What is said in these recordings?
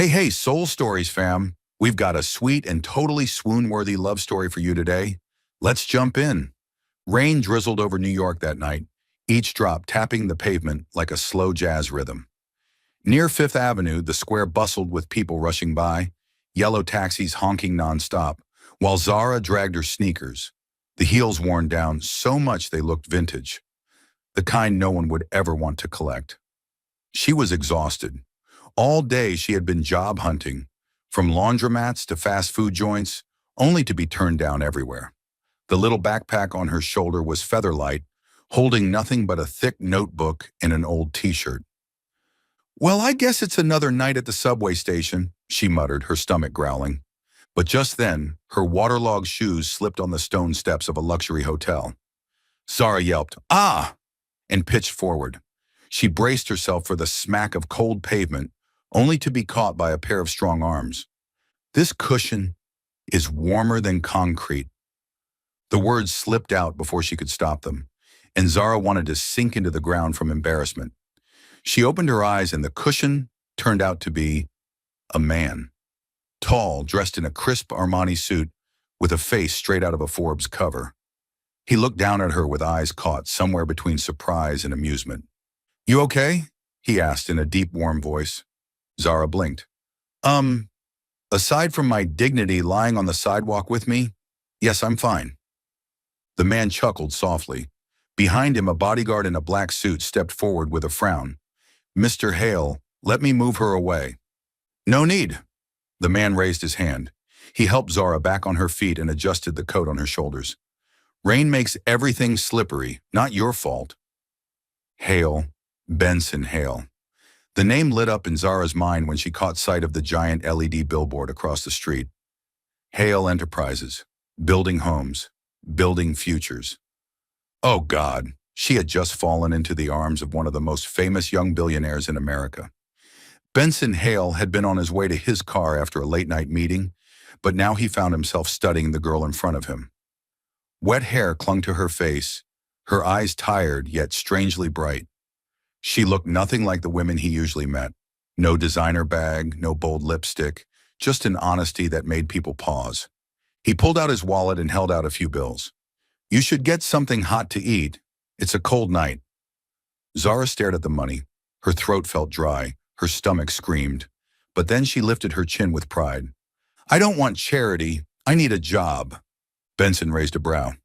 Hey, Soul Stories fam. We've got a sweet and totally swoon-worthy love story for you today. Let's jump in. Rain drizzled over New York that night, each drop tapping the pavement like a slow jazz rhythm. Near Fifth Avenue, the square bustled with people rushing by, yellow taxis honking nonstop, while Zara dragged her sneakers, the heels worn down so much they looked vintage, the kind no one would ever want to collect. She was exhausted. All day she had been job hunting, from laundromats to fast food joints, only to be turned down everywhere. The little backpack on her shoulder was featherlight, holding nothing but a thick notebook and an old t-shirt. "Well, I guess it's another night at the subway station," she muttered, her stomach growling. But just then, her waterlogged shoes slipped on the stone steps of a luxury hotel. Zara yelped, "Ah!" and pitched forward. She braced herself for the smack of cold pavement, only to be caught by a pair of strong arms. "This cushion is warmer than concrete." The words slipped out before she could stop them, and Zara wanted to sink into the ground from embarrassment. She opened her eyes and the cushion turned out to be a man. Tall, dressed in a crisp Armani suit, with a face straight out of a Forbes cover. He looked down at her with eyes caught somewhere between surprise and amusement. "You okay?" he asked in a deep, warm voice. Zara blinked. Aside from my dignity lying on the sidewalk with me, yes, I'm fine." The man chuckled softly. Behind him, a bodyguard in a black suit stepped forward with a frown. "Mr. Hale, let me move her away." "No need." The man raised his hand. He helped Zara back on her feet and adjusted the coat on her shoulders. "Rain makes everything slippery, not your fault." Hale, Benson Hale. The name lit up in Zara's mind when she caught sight of the giant LED billboard across the street. Hale Enterprises, building homes, building futures. Oh God, she had just fallen into the arms of one of the most famous young billionaires in America. Benson Hale had been on his way to his car after a late-night meeting, but now he found himself studying the girl in front of him. Wet hair clung to her face, her eyes tired yet strangely bright. She looked nothing like the women he usually met. No designer bag, no bold lipstick, just an honesty that made people pause. He pulled out his wallet and held out a few bills. "You should get something hot to eat. It's a cold night." Zara stared at the money. Her throat felt dry, her stomach screamed. But then she lifted her chin with pride. "I don't want charity. I need a job." Benson raised a brow.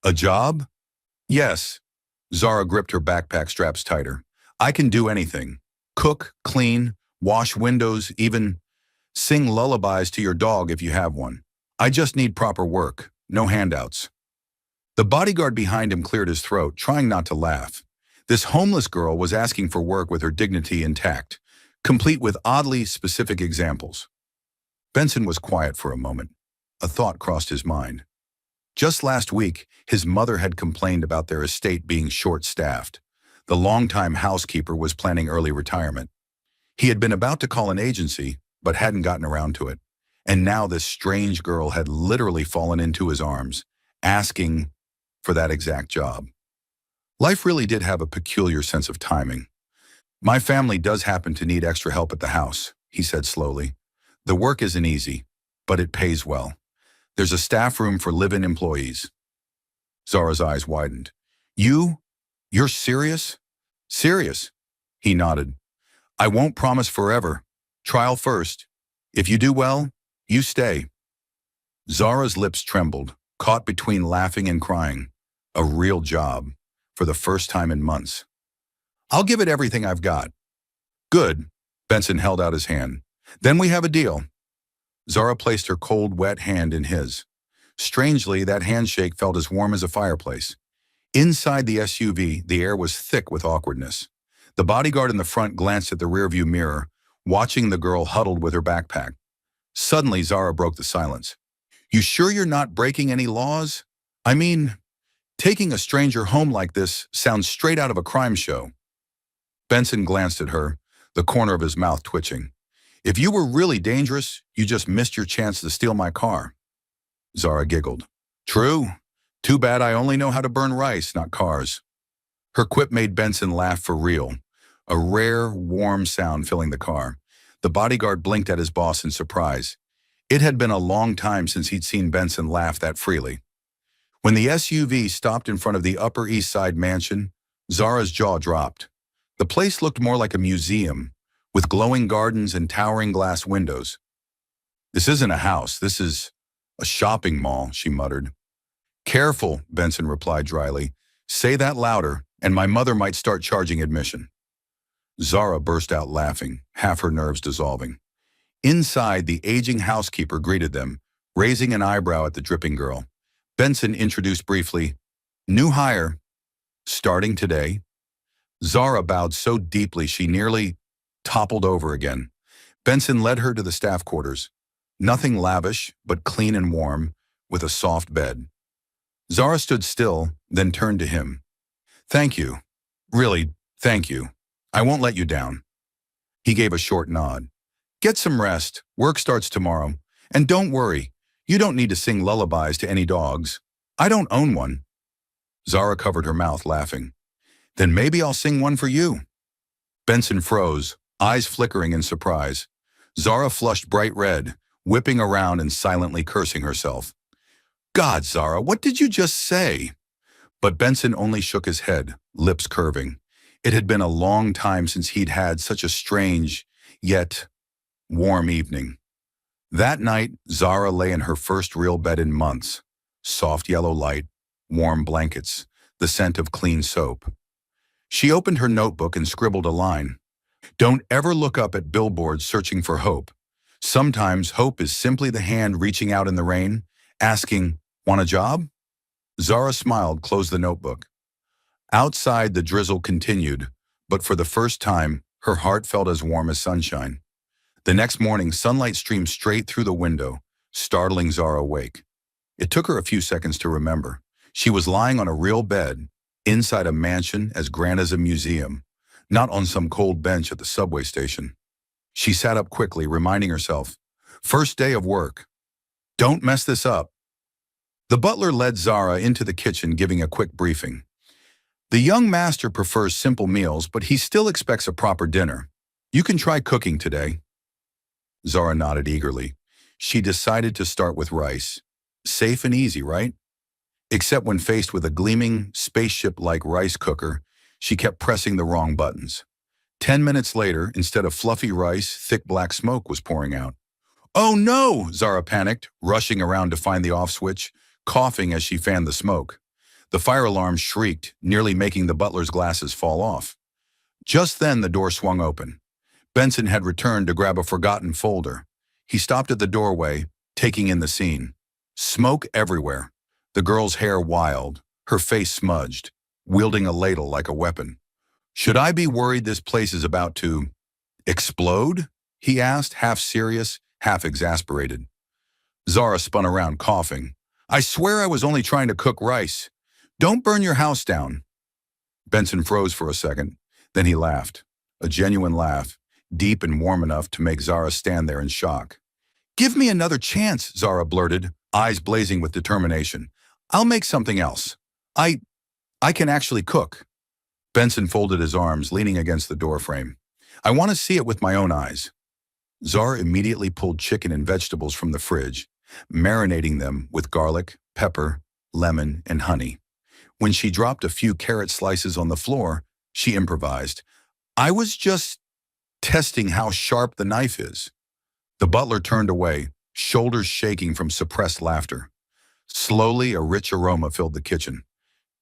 "A job?" "Yes." Zara gripped her backpack straps tighter. "I can do anything. Cook, clean, wash windows, even sing lullabies to your dog if you have one. I just need proper work, no handouts." The bodyguard behind him cleared his throat, trying not to laugh. This homeless girl was asking for work with her dignity intact, complete with oddly specific examples. Benson was quiet for a moment. A thought crossed his mind. Just last week, his mother had complained about their estate being short-staffed. The longtime housekeeper was planning early retirement. He had been about to call an agency, but hadn't gotten around to it. And now this strange girl had literally fallen into his arms, asking for that exact job. Life really did have a peculiar sense of timing. "My family does happen to need extra help at the house," he said slowly. "The work isn't easy, but it pays well. There's a staff room for live-in employees." Zara's eyes widened. You're serious?" "Serious," he nodded. "I won't promise forever. Trial first. If you do well, you stay." Zara's lips trembled, caught between laughing and crying. A real job, for the first time in months. "I'll give it everything I've got." "Good." Benson held out his hand. "Then we have a deal." Zara placed her cold, wet hand in his. Strangely, that handshake felt as warm as a fireplace. Inside the SUV, the air was thick with awkwardness. The bodyguard in the front glanced at the rearview mirror, watching the girl huddled with her backpack. Suddenly, Zara broke the silence. "You sure you're not breaking any laws? I mean, taking a stranger home like this sounds straight out of a crime show." Benson glanced at her, the corner of his mouth twitching. "If you were really dangerous, you just missed your chance to steal my car." Zara giggled. "True. Too bad I only know how to burn rice, not cars." Her quip made Benson laugh for real, a rare, warm sound filling the car. The bodyguard blinked at his boss in surprise. It had been a long time since he'd seen Benson laugh that freely. When the SUV stopped in front of the Upper East Side mansion, Zara's jaw dropped. The place looked more like a museum, with glowing gardens and towering glass windows. "This isn't a house, this is a shopping mall," she muttered. "Careful," Benson replied dryly. "Say that louder, and my mother might start charging admission." Zara burst out laughing, half her nerves dissolving. Inside, the aging housekeeper greeted them, raising an eyebrow at the dripping girl. Benson introduced briefly, "New hire, starting today." Zara bowed so deeply she nearly toppled over again. Benson led her to the staff quarters. Nothing lavish, but clean and warm, with a soft bed. Zara stood still, then turned to him. "Thank you. Really, thank you. I won't let you down." He gave a short nod. "Get some rest. Work starts tomorrow. And don't worry, you don't need to sing lullabies to any dogs. I don't own one." Zara covered her mouth, laughing. "Then maybe I'll sing one for you." Benson froze, eyes flickering in surprise. Zara flushed bright red, whipping around and silently cursing herself. "God, Zara, what did you just say?" But Benson only shook his head, lips curving. It had been a long time since he'd had such a strange, yet warm evening. That night, Zara lay in her first real bed in months. Soft yellow light, warm blankets, the scent of clean soap. She opened her notebook and scribbled a line. "Don't ever look up at billboards searching for hope. Sometimes hope is simply the hand reaching out in the rain, asking, 'Want a job?'" Zara smiled, closed the notebook. Outside, the drizzle continued, but for the first time, her heart felt as warm as sunshine. The next morning, sunlight streamed straight through the window, startling Zara awake. It took her a few seconds to remember. She was lying on a real bed, inside a mansion as grand as a museum, not on some cold bench at the subway station. She sat up quickly, reminding herself, "First day of work. Don't mess this up." The butler led Zara into the kitchen, giving a quick briefing. "The young master prefers simple meals, but he still expects a proper dinner. You can try cooking today." Zara nodded eagerly. She decided to start with rice. Safe and easy, right? Except when faced with a gleaming, spaceship-like rice cooker, she kept pressing the wrong buttons. 10 minutes later, instead of fluffy rice, thick black smoke was pouring out. "Oh no!" Zara panicked, rushing around to find the off switch, coughing as she fanned the smoke. The fire alarm shrieked, nearly making the butler's glasses fall off. Just then, the door swung open. Benson had returned to grab a forgotten folder. He stopped at the doorway, taking in the scene. Smoke everywhere. The girl's hair wild, her face smudged, wielding a ladle like a weapon. "Should I be worried this place is about to explode?" he asked, half serious, half exasperated. Zara spun around, coughing. "I swear I was only trying to cook rice. Don't burn your house down." Benson froze for a second. Then he laughed. A genuine laugh, deep and warm enough to make Zara stand there in shock. "Give me another chance," Zara blurted, eyes blazing with determination. "I'll make something else. I can actually cook." Benson folded his arms, leaning against the doorframe. "I want to see it with my own eyes." Zara immediately pulled chicken and vegetables from the fridge, marinating them with garlic, pepper, lemon, and honey. When she dropped a few carrot slices on the floor, she improvised. "I was just testing how sharp the knife is." The butler turned away, shoulders shaking from suppressed laughter. Slowly, a rich aroma filled the kitchen.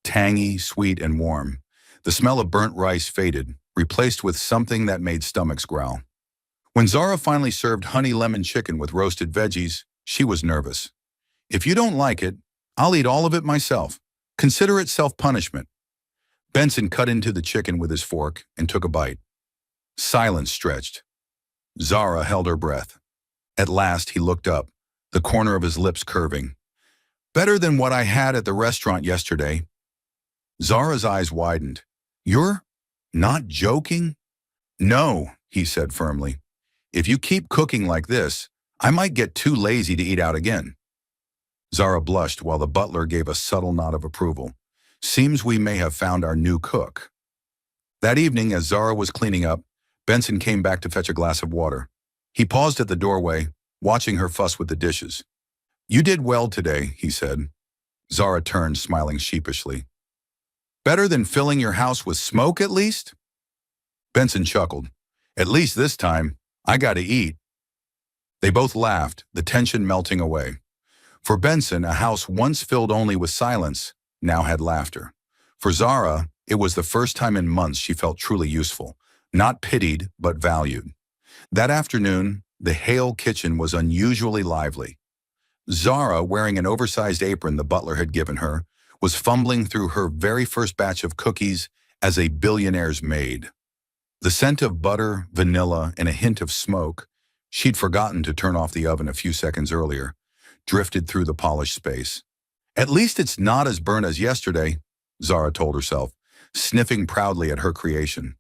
Tangy, sweet, and warm. The smell of burnt rice faded, replaced with something that made stomachs growl. When Zara finally served honey lemon chicken with roasted veggies, she was nervous. "If you don't like it, I'll eat all of it myself. Consider it self-punishment." Benson cut into the chicken with his fork and took a bite. Silence stretched. Zara held her breath. At last, he looked up, the corner of his lips curving. "Better than what I had at the restaurant yesterday." Zara's eyes widened. "You're not joking?" "No," he said firmly. "If you keep cooking like this, I might get too lazy to eat out again." Zara blushed while the butler gave a subtle nod of approval. "Seems we may have found our new cook." That evening, as Zara was cleaning up, Benson came back to fetch a glass of water. He paused at the doorway, watching her fuss with the dishes. You did well today, he said. Zara turned, smiling sheepishly. Better than filling your house with smoke, at least? Benson chuckled. At least this time, I got to eat. They both laughed, the tension melting away. For Benson, a house once filled only with silence now had laughter. For Zara, it was the first time in months she felt truly useful, not pitied but valued. That afternoon, the Hale kitchen was unusually lively. Zara, wearing an oversized apron the butler had given her, was fumbling through her very first batch of cookies as a billionaire's maid. The scent of butter, vanilla, and a hint of smoke, she'd forgotten to turn off the oven a few seconds earlier, drifted through the polished space. At least it's not as burnt as yesterday, Zara told herself, sniffing proudly at her creation.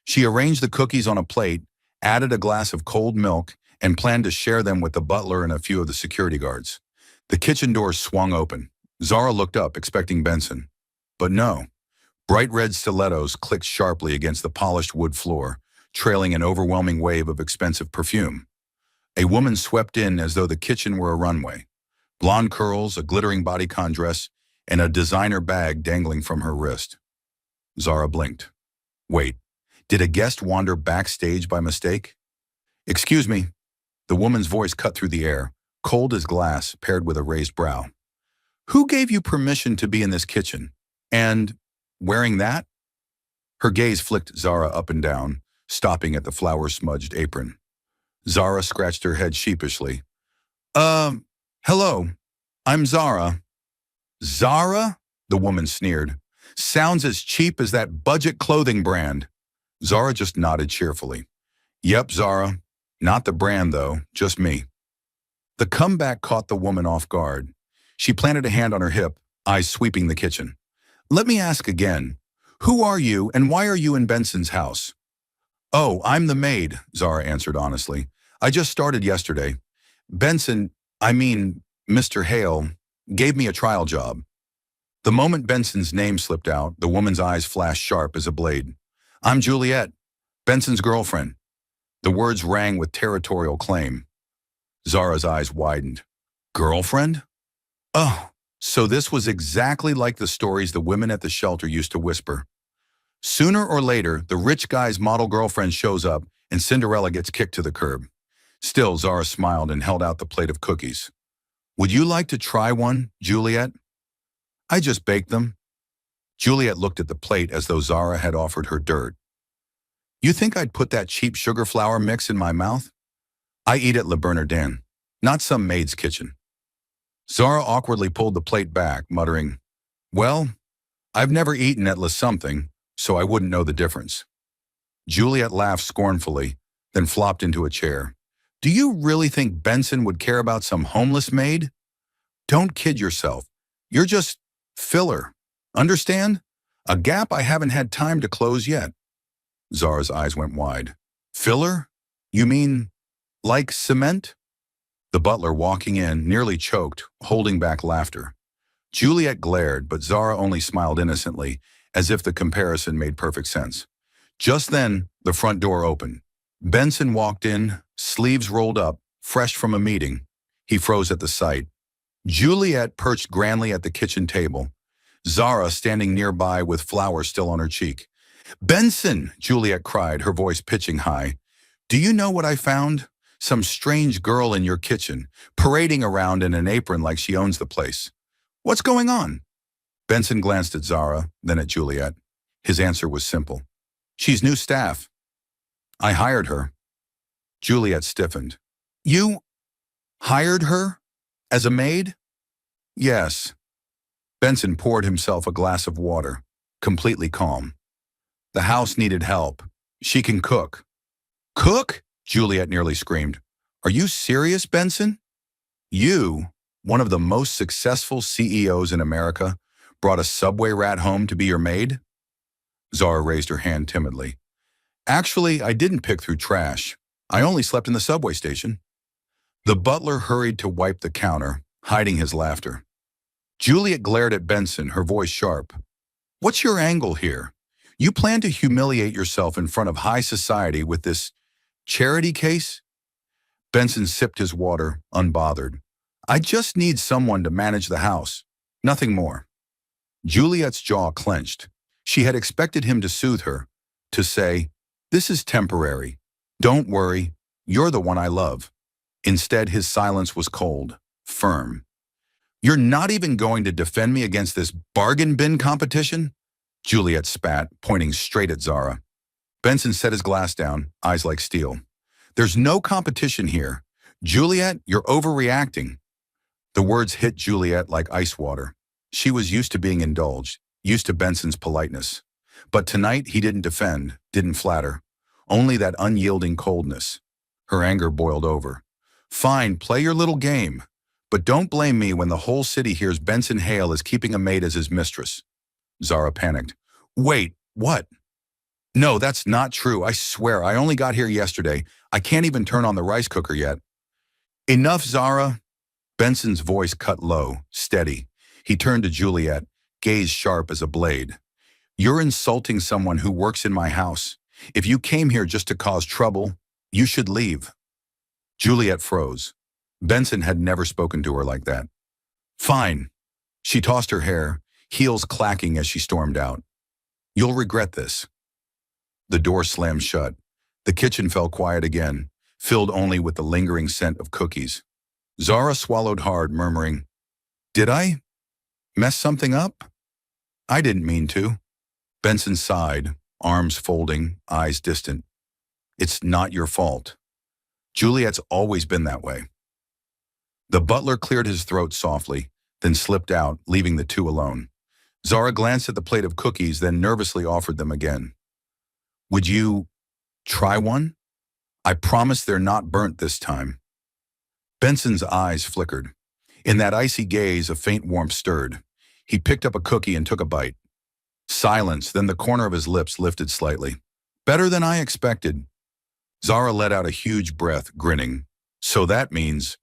She arranged the cookies on a plate, added a glass of cold milk, and planned to share them with the butler and a few of the security guards. The kitchen door swung open. Zara looked up, expecting Benson. But no. Bright red stilettos clicked sharply against the polished wood floor, trailing an overwhelming wave of expensive perfume. A woman swept in as though the kitchen were a runway. Blonde curls, a glittering bodycon dress, and a designer bag dangling from her wrist. Zara blinked. Wait, did a guest wander backstage by mistake? Excuse me. The woman's voice cut through the air, cold as glass, paired with a raised brow. Who gave you permission to be in this kitchen? And wearing that? Her gaze flicked Zara up and down, stopping at the flour-smudged apron. Zara scratched her head sheepishly. Hello. I'm Zara. Zara? The woman sneered. Sounds as cheap as that budget clothing brand. Zara just nodded cheerfully. Yep, Zara. Not the brand, though, just me. The comeback caught the woman off guard. She planted a hand on her hip, eyes sweeping the kitchen. Let me ask again. Who are you and why are you in Benson's house? Oh, I'm the maid, Zara answered honestly. I just started yesterday. Benson, Mr. Hale, gave me a trial job. The moment Benson's name slipped out, the woman's eyes flashed sharp as a blade. I'm Juliet, Benson's girlfriend. The words rang with territorial claim. Zara's eyes widened. Girlfriend? Oh, so this was exactly like the stories the women at the shelter used to whisper. Sooner or later, the rich guy's model girlfriend shows up and Cinderella gets kicked to the curb. Still, Zara smiled and held out the plate of cookies. Would you like to try one, Juliet? I just baked them. Juliet looked at the plate as though Zara had offered her dirt. You think I'd put that cheap sugar flour mix in my mouth? I eat at Le Bernardin, not some maid's kitchen. Zara awkwardly pulled the plate back, muttering, Well, I've never eaten at Le Something, so I wouldn't know the difference. Juliet laughed scornfully, then flopped into a chair. Do you really think Benson would care about some homeless maid? Don't kid yourself. You're just filler. Understand? A gap I haven't had time to close yet. Zara's eyes went wide. Filler? You mean like cement? The butler, walking in, nearly choked, holding back laughter. Juliet glared, but Zara only smiled innocently, as if the comparison made perfect sense. Just then, the front door opened. Benson walked in, sleeves rolled up, fresh from a meeting. He froze at the sight. Juliet perched grandly at the kitchen table, Zara standing nearby with flour still on her cheek. Benson, Juliet cried, her voice pitching high. Do you know what I found? Some strange girl in your kitchen, parading around in an apron like she owns the place. What's going on? Benson glanced at Zara, then at Juliet. His answer was simple. She's new staff. I hired her. Juliet stiffened. You hired her? As a maid? Yes. Benson poured himself a glass of water, completely calm. The house needed help. She can cook. Cook? Juliet nearly screamed. Are you serious, Benson? You, one of the most successful CEOs in America, brought a subway rat home to be your maid? Zara raised her hand timidly. Actually, I didn't pick through trash. I only slept in the subway station. The butler hurried to wipe the counter, hiding his laughter. Juliet glared at Benson, her voice sharp. What's your angle here? You plan to humiliate yourself in front of high society with this charity case? Benson sipped his water, unbothered. I just need someone to manage the house. Nothing more. Juliet's jaw clenched. She had expected him to soothe her, to say, "This is temporary. Don't worry, you're the one I love." Instead, his silence was cold, firm. You're not even going to defend me against this bargain bin competition? Juliet spat, pointing straight at Zara. Benson set his glass down, eyes like steel. There's no competition here. Juliet, you're overreacting. The words hit Juliet like ice water. She was used to being indulged, used to Benson's politeness. But tonight he didn't defend, didn't flatter. Only that unyielding coldness. Her anger boiled over. Fine, play your little game. But don't blame me when the whole city hears Benson Hale is keeping a maid as his mistress. Zara panicked. Wait, what? No, that's not true. I swear, I only got here yesterday. I can't even turn on the rice cooker yet. Enough, Zara. Benson's voice cut low, steady. He turned to Juliet, gaze sharp as a blade. You're insulting someone who works in my house. If you came here just to cause trouble, you should leave. Juliet froze. Benson had never spoken to her like that. Fine. She tossed her hair, heels clacking as she stormed out. You'll regret this. The door slammed shut. The kitchen fell quiet again, filled only with the lingering scent of cookies. Zara swallowed hard, murmuring, Did I mess something up? I didn't mean to. Benson sighed, arms folding, eyes distant. It's not your fault. Juliet's always been that way. The butler cleared his throat softly, then slipped out, leaving the two alone. Zara glanced at the plate of cookies, then nervously offered them again. Would you try one? I promise they're not burnt this time. Benson's eyes flickered. In that icy gaze, a faint warmth stirred. He picked up a cookie and took a bite. Silence, then the corner of his lips lifted slightly. Better than I expected. Zara let out a huge breath, grinning. So that means,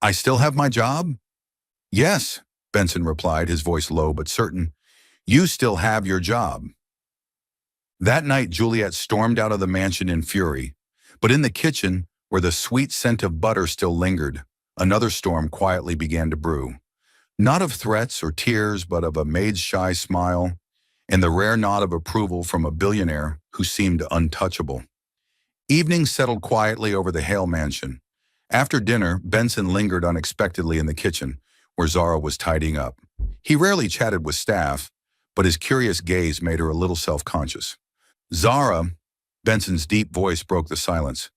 I still have my job? Yes, Benson replied, his voice low but certain. You still have your job. That night, Juliet stormed out of the mansion in fury. But in the kitchen, where the sweet scent of butter still lingered, another storm quietly began to brew. Not of threats or tears, but of a maid's shy smile and the rare nod of approval from a billionaire who seemed untouchable. Evening settled quietly over the Hale mansion. After dinner, Benson lingered unexpectedly in the kitchen, where Zara was tidying up. He rarely chatted with staff, but his curious gaze made her a little self-conscious. Zara, Benson's deep voice broke the silence.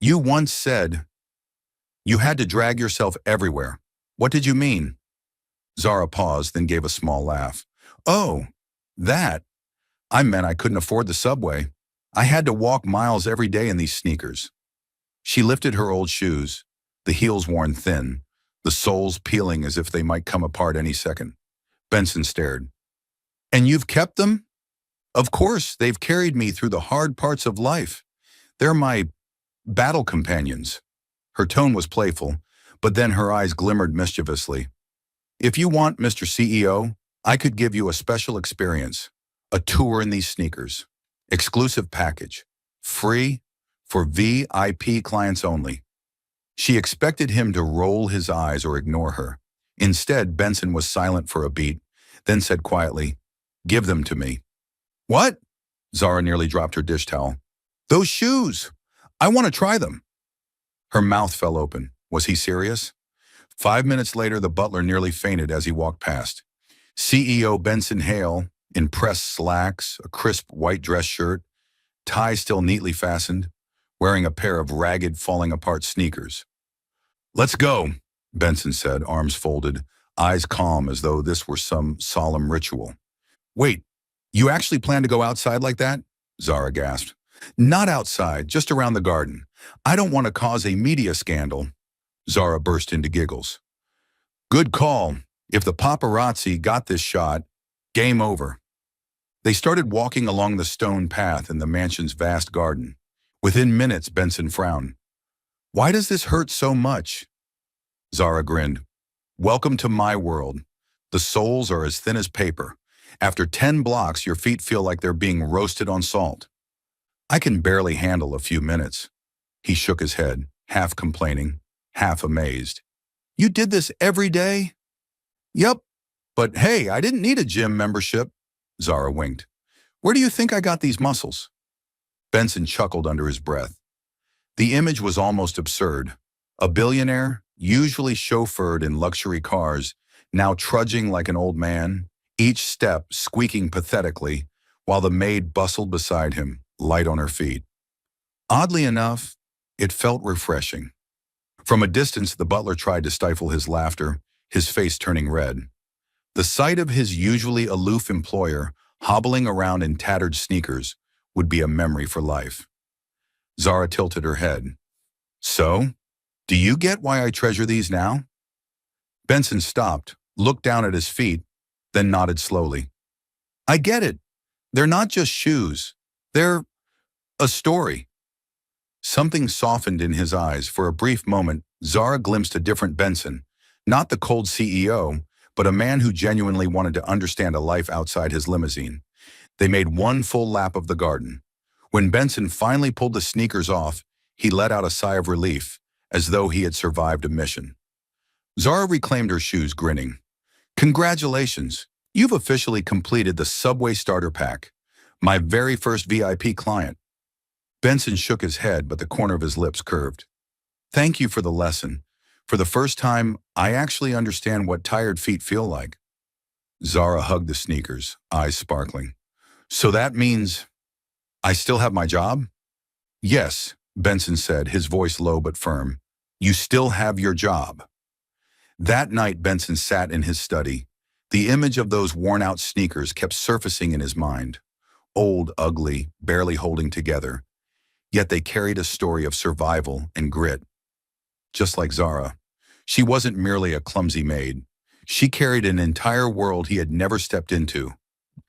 You once said you had to drag yourself everywhere. What did you mean? Zara paused, then gave a small laugh. Oh, that. I meant I couldn't afford the subway. I had to walk miles every day in these sneakers. She lifted her old shoes, the heels worn thin, the soles peeling as if they might come apart any second. Benson stared. And you've kept them? Of course, they've carried me through the hard parts of life. They're my battle companions. Her tone was playful, but then her eyes glimmered mischievously. If you want, Mr. CEO, I could give you a special experience, a tour in these sneakers. Exclusive package. Free for VIP clients only. She expected him to roll his eyes or ignore her. Instead, Benson was silent for a beat, then said quietly, Give them to me. What? Zara nearly dropped her dish towel. Those shoes! I want to try them. Her mouth fell open. Was he serious? 5 minutes later, the butler nearly fainted as he walked past. CEO Benson Hale, in pressed slacks, a crisp white dress shirt, tie still neatly fastened, wearing a pair of ragged, falling-apart sneakers. Let's go, Benson said, arms folded, eyes calm as though this were some solemn ritual. Wait, you actually plan to go outside like that? Zara gasped. Not outside, just around the garden. I don't want to cause a media scandal. Zara burst into giggles. Good call. If the paparazzi got this shot, game over. They started walking along the stone path in the mansion's vast garden. Within minutes, Benson frowned. Why does this hurt so much? Zara grinned. Welcome to my world. The soles are as thin as paper. After 10 blocks, your feet feel like they're being roasted on salt. I can barely handle a few minutes. He shook his head. half complaining, half amazed. You did this every day? Yep. But hey, I didn't need a gym membership. Zara winked. Where do you think I got these muscles? Benson chuckled under his breath. The image was almost absurd. A billionaire, usually chauffeured in luxury cars, now trudging like an old man, each step squeaking pathetically, while the maid bustled beside him, light on her feet. Oddly enough, it felt refreshing. From a distance, the butler tried to stifle his laughter, his face turning red. The sight of his usually aloof employer hobbling around in tattered sneakers would be a memory for life. Zara tilted her head. So, do you get why I treasure these now? Benson stopped, looked down at his feet, then nodded slowly. I get it. They're not just shoes. They're a story. Something softened in his eyes. For a brief moment, Zara glimpsed a different Benson, not the cold CEO, but a man who genuinely wanted to understand a life outside his limousine. They made one full lap of the garden. When Benson finally pulled the sneakers off, he let out a sigh of relief, as though he had survived a mission. Zara reclaimed her shoes, grinning. Congratulations, you've officially completed the Subway Starter Pack. My very first VIP client. Benson shook his head, but the corner of his lips curved. Thank you for the lesson. For the first time, I actually understand what tired feet feel like. Zara hugged the sneakers, eyes sparkling. So that means I still have my job? Yes, Benson said, his voice low but firm. You still have your job. That night, Benson sat in his study. The image of those worn-out sneakers kept surfacing in his mind. Old, ugly, barely holding together. Yet they carried a story of survival and grit. Just like Zara, she wasn't merely a clumsy maid. She carried an entire world he had never stepped into.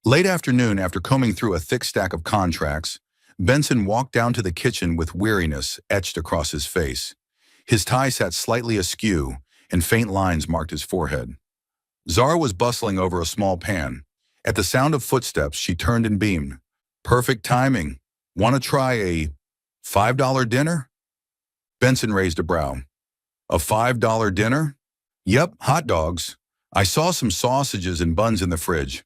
Late afternoon, after combing through a thick stack of contracts, Benson walked down to the kitchen with weariness etched across his face. His tie sat slightly askew, and faint lines marked his forehead. Zara was bustling over a small pan. At the sound of footsteps, she turned and beamed. Perfect timing. Want to try a $5 dinner? Benson raised a brow. A $5 dinner? Yep, hot dogs. I saw some sausages and buns in the fridge.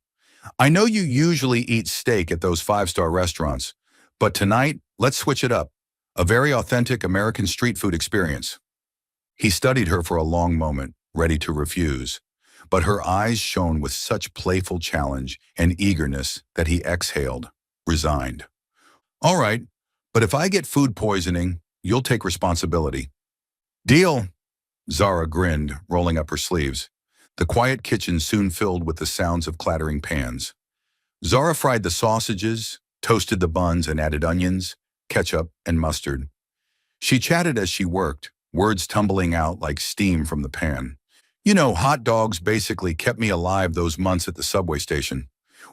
I know you usually eat steak at those five-star restaurants, but tonight, let's switch it up. A very authentic American street food experience. He studied her for a long moment, ready to refuse, but her eyes shone with such playful challenge and eagerness that he exhaled, resigned. All right, but if I get food poisoning, you'll take responsibility. Deal, Zara grinned, rolling up her sleeves. The quiet kitchen soon filled with the sounds of clattering pans. Zara fried the sausages, toasted the buns, and added onions, ketchup, and mustard. She chatted as she worked, words tumbling out like steam from the pan. You know, hot dogs basically kept me alive those months at the subway station.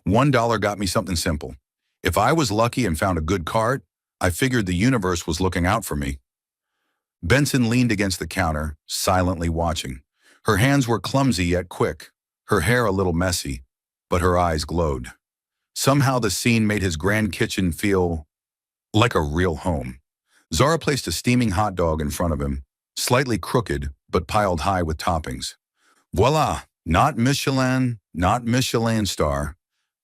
$1 got me something simple. If I was lucky and found a good cart, I figured the universe was looking out for me. Benson leaned against the counter, silently watching. Her hands were clumsy yet quick, her hair a little messy, but her eyes glowed. Somehow the scene made his grand kitchen feel like a real home. Zara placed a steaming hot dog in front of him, slightly crooked, but piled high with toppings. Voila, not Michelin star,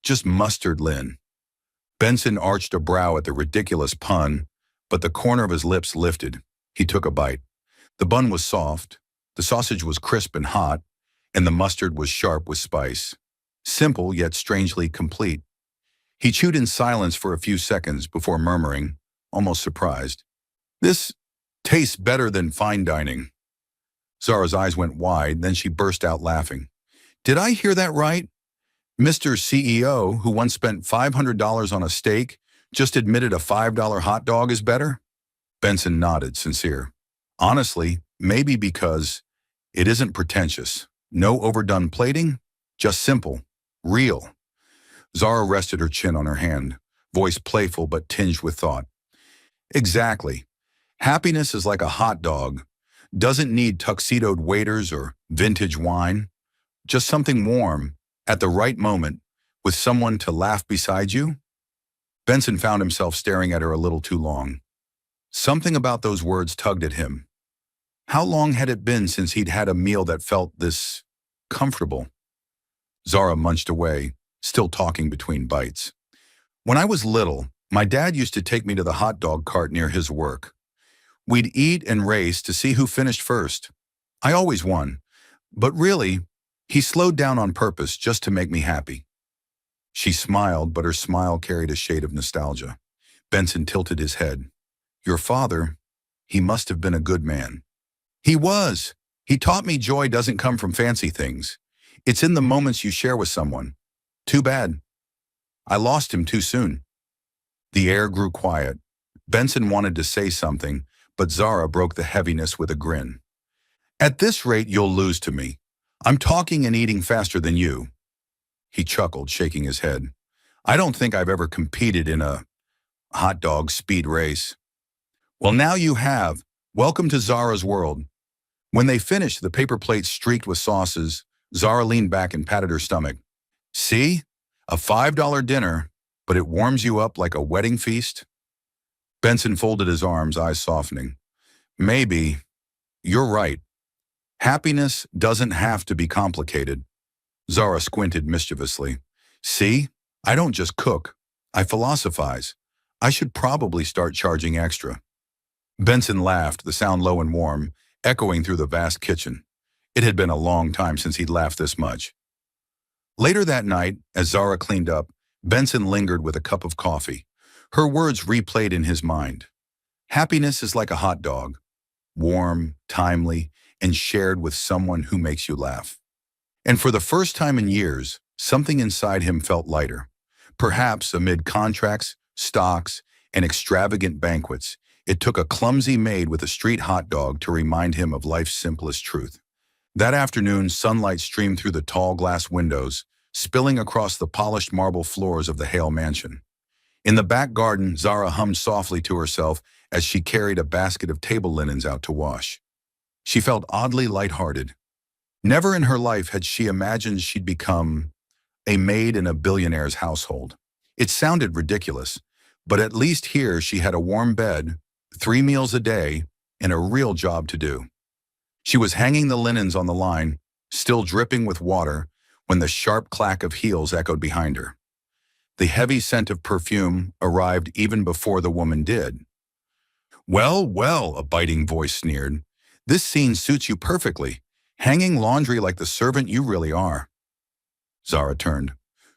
just mustard Lynn. Benson arched a brow at the ridiculous pun, but the corner of his lips lifted. He took a bite. The bun was soft, the sausage was crisp and hot, and the mustard was sharp with spice. Simple yet strangely complete. He chewed in silence for a few seconds before murmuring, almost surprised, "This tastes better than fine dining." Zara's eyes went wide, then she burst out laughing. Did I hear that right? Mr. CEO, who once spent $500 on a steak, just admitted a $5 hot dog is better? Benson nodded, sincere. Honestly, maybe because it isn't pretentious. No overdone plating, just simple, real. Zara rested her chin on her hand, voice playful but tinged with thought. Exactly. Happiness is like a hot dog. Doesn't need tuxedoed waiters or vintage wine. Just something warm, at the right moment, with someone to laugh beside you. Benson found himself staring at her a little too long. Something about those words tugged at him, How long had it been since he'd had a meal that felt this comfortable? Zara munched away, still talking between bites. When I was little, my dad used to take me to the hot dog cart near his work. We'd eat and race to see who finished first. I always won, but really, he slowed down on purpose just to make me happy. She smiled, but her smile carried a shade of nostalgia. Benson tilted his head. Your father, he must have been a good man. He was. He taught me joy doesn't come from fancy things. It's in the moments you share with someone. Too bad. I lost him too soon. The air grew quiet. Benson wanted to say something, but Zara broke the heaviness with a grin. At this rate, you'll lose to me. I'm talking and eating faster than you. He chuckled, shaking his head. I don't think I've ever competed in a hot dog speed race. Well, now you have. Welcome to Zara's world. When they finished, the paper plates streaked with sauces, Zara leaned back and patted her stomach. See? A $5 dinner, but it warms you up like a wedding feast? Benson folded his arms, eyes softening. Maybe. You're right. Happiness doesn't have to be complicated. Zara squinted mischievously. See? I don't just cook. I philosophize. I should probably start charging extra. Benson laughed, the sound low and warm, echoing through the vast kitchen. It had been a long time since he'd laughed this much. Later that night, as Zara cleaned up, Benson lingered with a cup of coffee. Her words replayed in his mind. Happiness is like a hot dog, warm, timely, and shared with someone who makes you laugh. And for the first time in years, something inside him felt lighter. Perhaps amid contracts, stocks, and extravagant banquets, it took a clumsy maid with a street hot dog to remind him of life's simplest truth. That afternoon, sunlight streamed through the tall glass windows, spilling across the polished marble floors of the Hale mansion. In the back garden, Zara hummed softly to herself as she carried a basket of table linens out to wash. She felt oddly lighthearted. Never in her life had she imagined she'd become a maid in a billionaire's household. It sounded ridiculous, but at least here she had a warm bed, 3 meals a day, and a real job to do. She was hanging the linens on the line, still dripping with water, when the sharp clack of heels echoed behind her. The heavy scent of perfume arrived even before the woman did. Well, well, a biting voice sneered. This scene suits you perfectly, hanging laundry like the servant you really are. Zara turned.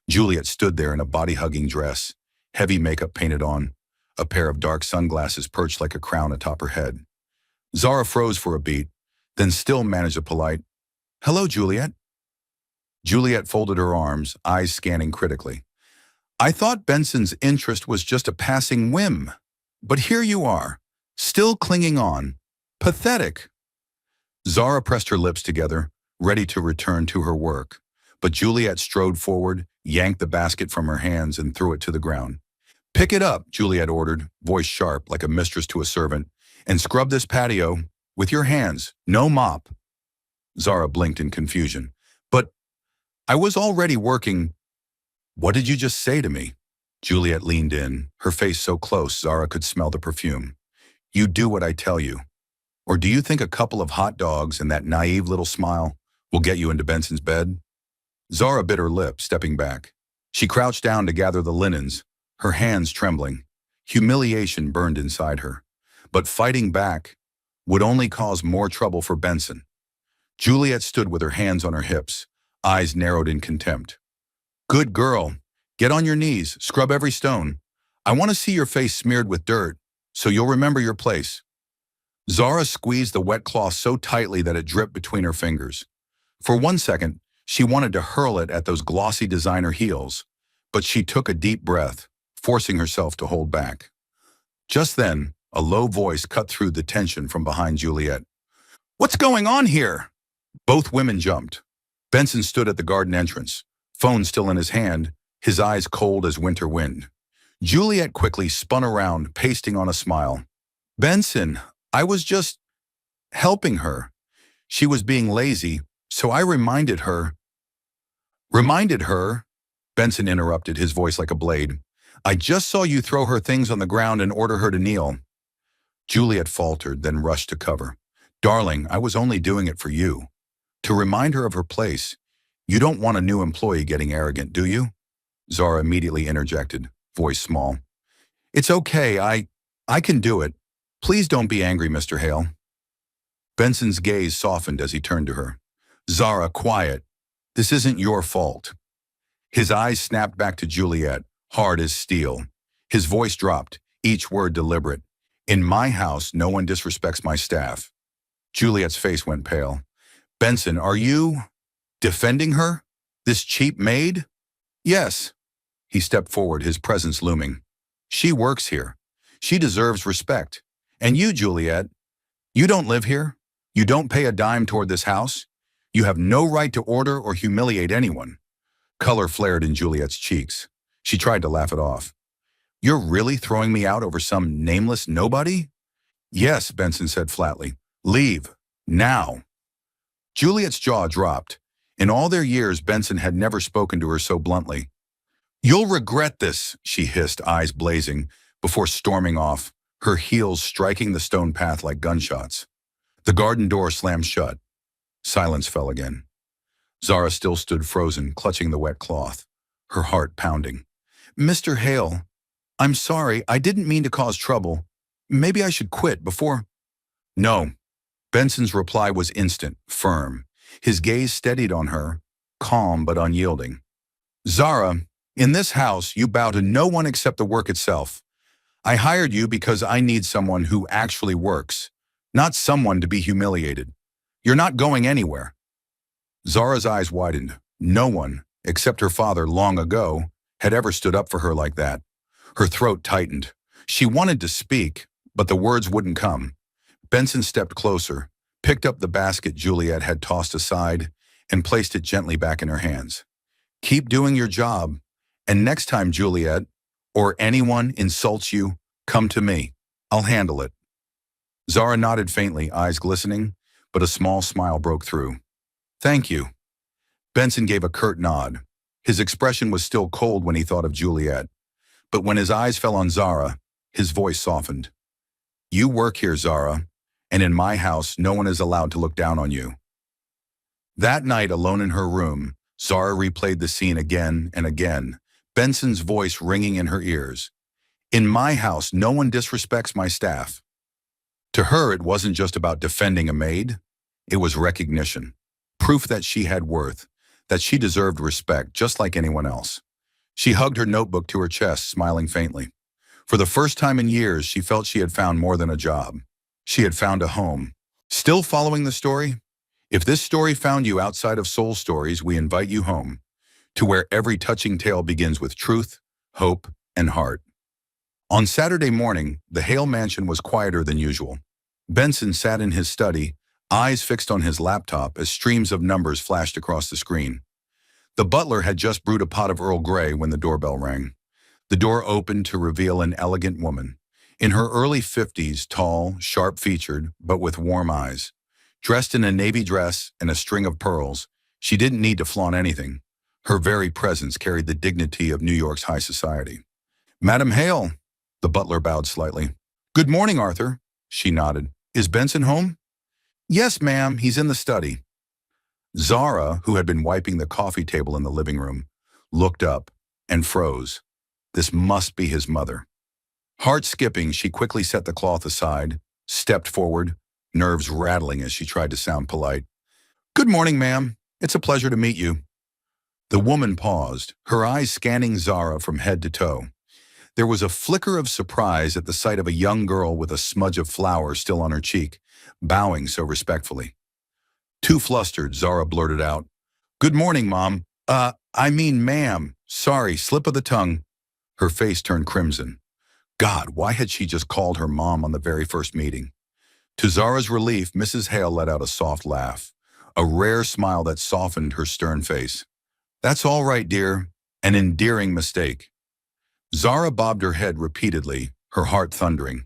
Juliet stood there in a body-hugging dress, heavy makeup painted on, a pair of dark sunglasses perched like a crown atop her head. Zara froze for a beat, then still managed a polite, "Hello, Juliet." Juliet folded her arms, eyes scanning critically. I thought Benson's interest was just a passing whim, but here you are, still clinging on. Pathetic. Zara pressed her lips together, ready to return to her work, but Juliet strode forward, yanked the basket from her hands, and threw it to the ground. Pick it up, Juliet ordered, voice sharp like a mistress to a servant, and scrub this patio with your hands, no mop. Zara blinked in confusion. But I was already working. What did you just say to me? Juliet leaned in, her face so close Zara could smell the perfume. You do what I tell you. Or do you think a couple of hot dogs and that naive little smile will get you into Benson's bed? Zara bit her lip, stepping back. She crouched down to gather the linens, her hands trembling. Humiliation burned inside her. But fighting back would only cause more trouble for Benson. Juliet stood with her hands on her hips, eyes narrowed in contempt. Good girl. Get on your knees, scrub every stone. I want to see your face smeared with dirt, so you'll remember your place. Zara squeezed the wet cloth so tightly that it dripped between her fingers. For 1 second, she wanted to hurl it at those glossy designer heels, but she took a deep breath, forcing herself to hold back. Just then, a low voice cut through the tension from behind Juliet. What's going on here? Both women jumped. Benson stood at the garden entrance, phone still in his hand, his eyes cold as winter wind. Juliet quickly spun around, pasting on a smile. Benson, I was just helping her. She was being lazy, so I reminded her. Reminded her? Benson interrupted, his voice like a blade. I just saw you throw her things on the ground and order her to kneel. Juliet faltered, then rushed to cover. Darling, I was only doing it for you. To remind her of her place. You don't want a new employee getting arrogant, do you? Zara immediately interjected, voice small. It's okay, I can do it. Please don't be angry, Mr. Hale. Benson's gaze softened as he turned to her. Zara, quiet. This isn't your fault. His eyes snapped back to Juliet, hard as steel. His voice dropped, each word deliberate. In my house, no one disrespects my staff. Juliet's face went pale. Benson, are you defending her? This cheap maid? Yes. He stepped forward, his presence looming. She works here. She deserves respect. And you, Juliet, you don't live here. You don't pay a dime toward this house. You have no right to order or humiliate anyone. Color flared in Juliet's cheeks. She tried to laugh it off. You're really throwing me out over some nameless nobody? Yes, Benson said flatly. Leave. Now. Juliet's jaw dropped. In all their years, Benson had never spoken to her so bluntly. You'll regret this, she hissed, eyes blazing, before storming off, her heels striking the stone path like gunshots. The garden door slammed shut. Silence fell again. Zara still stood frozen, clutching the wet cloth, her heart pounding. Mr. Hale, I'm sorry, I didn't mean to cause trouble. Maybe I should quit before... No. Benson's reply was instant, firm. His gaze steadied on her, calm but unyielding. Zara, in this house, you bow to no one except the work itself. I hired you because I need someone who actually works, not someone to be humiliated. You're not going anywhere. Zara's eyes widened. No one, except her father long ago, had ever stood up for her like that. Her throat tightened. She wanted to speak, but the words wouldn't come. Benson stepped closer, picked up the basket Juliet had tossed aside, and placed it gently back in her hands. Keep doing your job, and next time Juliet, or anyone insults you, come to me. I'll handle it. Zara nodded faintly, eyes glistening, but a small smile broke through. Thank you. Benson gave a curt nod. His expression was still cold when he thought of Juliet, but when his eyes fell on Zara, his voice softened. You work here, Zara, and in my house, no one is allowed to look down on you. That night, alone in her room, Zara replayed the scene again and again, Benson's voice ringing in her ears. In my house, no one disrespects my staff. To her, it wasn't just about defending a maid. It was recognition, proof that she had worth, that she deserved respect just like anyone else. She hugged her notebook to her chest, smiling faintly. For the first time in years, she felt she had found more than a job. She had found a home. Still following the story? If this story found you outside of Soul Stories, we invite you home, to where every touching tale begins with truth, hope, and heart. On Saturday morning, the Hale mansion was quieter than usual. Benson sat in his study, eyes fixed on his laptop as streams of numbers flashed across the screen. The butler had just brewed a pot of Earl Grey when the doorbell rang. The door opened to reveal an elegant woman. In her early 50s, tall, sharp-featured, but with warm eyes. Dressed in a navy dress and a string of pearls, she didn't need to flaunt anything. Her very presence carried the dignity of New York's high society. Madam Hale, the butler bowed slightly. Good morning, Arthur, she nodded. Is Benson home? Yes, ma'am, he's in the study. Zara, who had been wiping the coffee table in the living room, looked up and froze. This must be his mother. Heart skipping, she quickly set the cloth aside, stepped forward, nerves rattling as she tried to sound polite. Good morning, ma'am. It's a pleasure to meet you. The woman paused, her eyes scanning Zara from head to toe. There was a flicker of surprise at the sight of a young girl with a smudge of flour still on her cheek, bowing so respectfully. Too flustered, Zara blurted out, Good morning, Mom. Ma'am. Sorry, slip of the tongue. Her face turned crimson. God, why had she just called her mom on the very first meeting? To Zara's relief, Mrs. Hale let out a soft laugh, a rare smile that softened her stern face. That's all right, dear. An endearing mistake. Zara bobbed her head repeatedly, her heart thundering.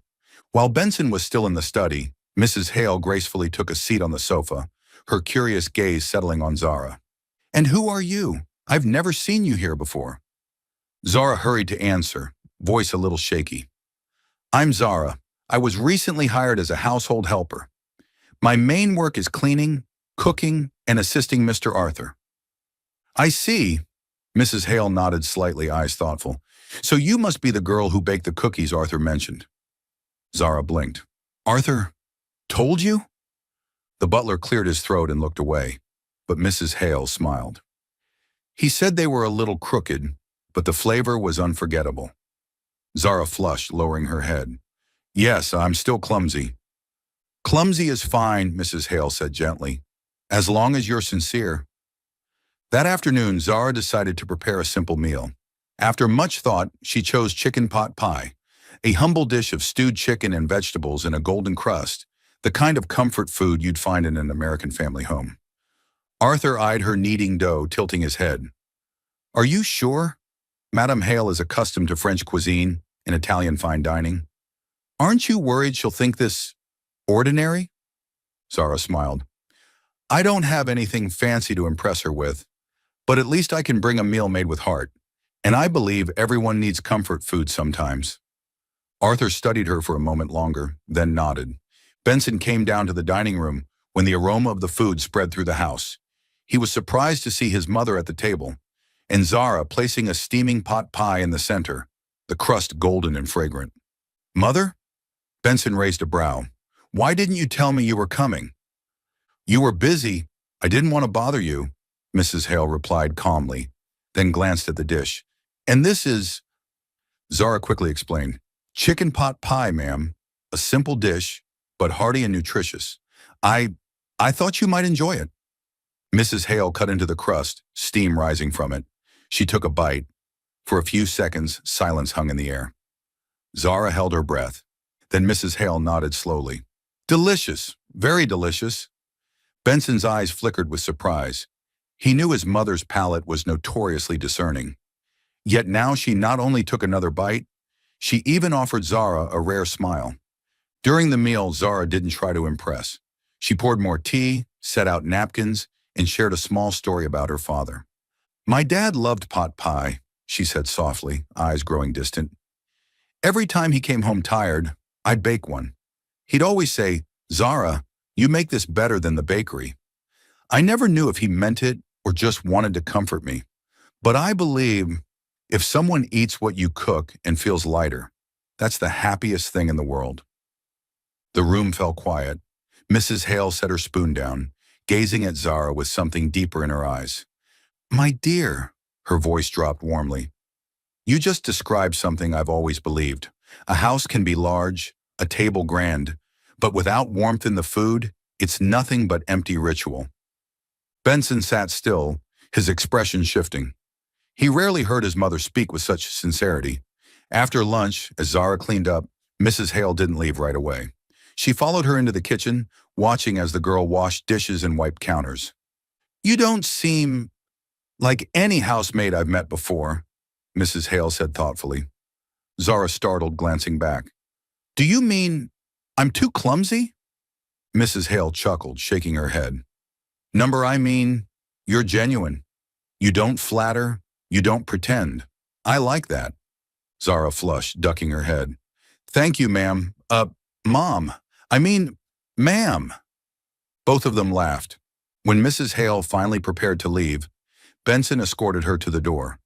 While Benson was still in the study, Mrs. Hale gracefully took a seat on the sofa, her curious gaze settling on Zara. And who are you? I've never seen you here before. Zara hurried to answer, voice a little shaky. I'm Zara. I was recently hired as a household helper. My main work is cleaning, cooking, and assisting Mr. Arthur. I see. Mrs. Hale nodded slightly, eyes thoughtful. So you must be the girl who baked the cookies Arthur mentioned. Zara blinked. Arthur told you? The butler cleared his throat and looked away, but Mrs. Hale smiled. He said they were a little crooked, but the flavor was unforgettable. Zara flushed, lowering her head. Yes, I'm still clumsy. Clumsy is fine, Mrs. Hale said gently, as long as you're sincere. That afternoon, Zara decided to prepare a simple meal. After much thought, she chose chicken pot pie, a humble dish of stewed chicken and vegetables in a golden crust, the kind of comfort food you'd find in an American family home. Arthur eyed her kneading dough, tilting his head. Are you sure? Madame Hale is accustomed to French cuisine and Italian fine dining. Aren't you worried she'll think this ordinary? Zara smiled. I don't have anything fancy to impress her with, but at least I can bring a meal made with heart, and I believe everyone needs comfort food sometimes. Arthur studied her for a moment longer, then nodded. Benson came down to the dining room when the aroma of the food spread through the house. He was surprised to see his mother at the table, and Zara placing a steaming pot pie in the center, the crust golden and fragrant. Mother? Benson raised a brow. Why didn't you tell me you were coming? You were busy. I didn't want to bother you, Mrs. Hale replied calmly, then glanced at the dish. And this is... Zara quickly explained. Chicken pot pie, ma'am. A simple dish, but hearty and nutritious. I thought you might enjoy it. Mrs. Hale cut into the crust, steam rising from it. She took a bite. For a few seconds, silence hung in the air. Zara held her breath. Then Mrs. Hale nodded slowly. Delicious, very delicious. Benson's eyes flickered with surprise. He knew his mother's palate was notoriously discerning. Yet now she not only took another bite, she even offered Zara a rare smile. During the meal, Zara didn't try to impress. She poured more tea, set out napkins, and shared a small story about her father. My dad loved pot pie, she said softly, eyes growing distant. Every time he came home tired, I'd bake one. He'd always say, Zara, you make this better than the bakery. I never knew if he meant it or just wanted to comfort me. But I believe if someone eats what you cook and feels lighter, that's the happiest thing in the world. The room fell quiet. Mrs. Hale set her spoon down, gazing at Zara with something deeper in her eyes. My dear, her voice dropped warmly. You just described something I've always believed. A house can be large, a table grand, but without warmth in the food, it's nothing but empty ritual. Benson sat still, his expression shifting. He rarely heard his mother speak with such sincerity. After lunch, as Zara cleaned up, Mrs. Hale didn't leave right away. She followed her into the kitchen, watching as the girl washed dishes and wiped counters. You don't seem like any housemaid I've met before, Mrs. Hale said thoughtfully. Zara startled, glancing back. Do you mean I'm too clumsy? Mrs. Hale chuckled, shaking her head. Number, I mean, you're genuine. You don't flatter, you don't pretend. I like that. Zara flushed, ducking her head. Thank you, ma'am. Mom. Ma'am. Both of them laughed. When Mrs. Hale finally prepared to leave, Benson escorted her to the door.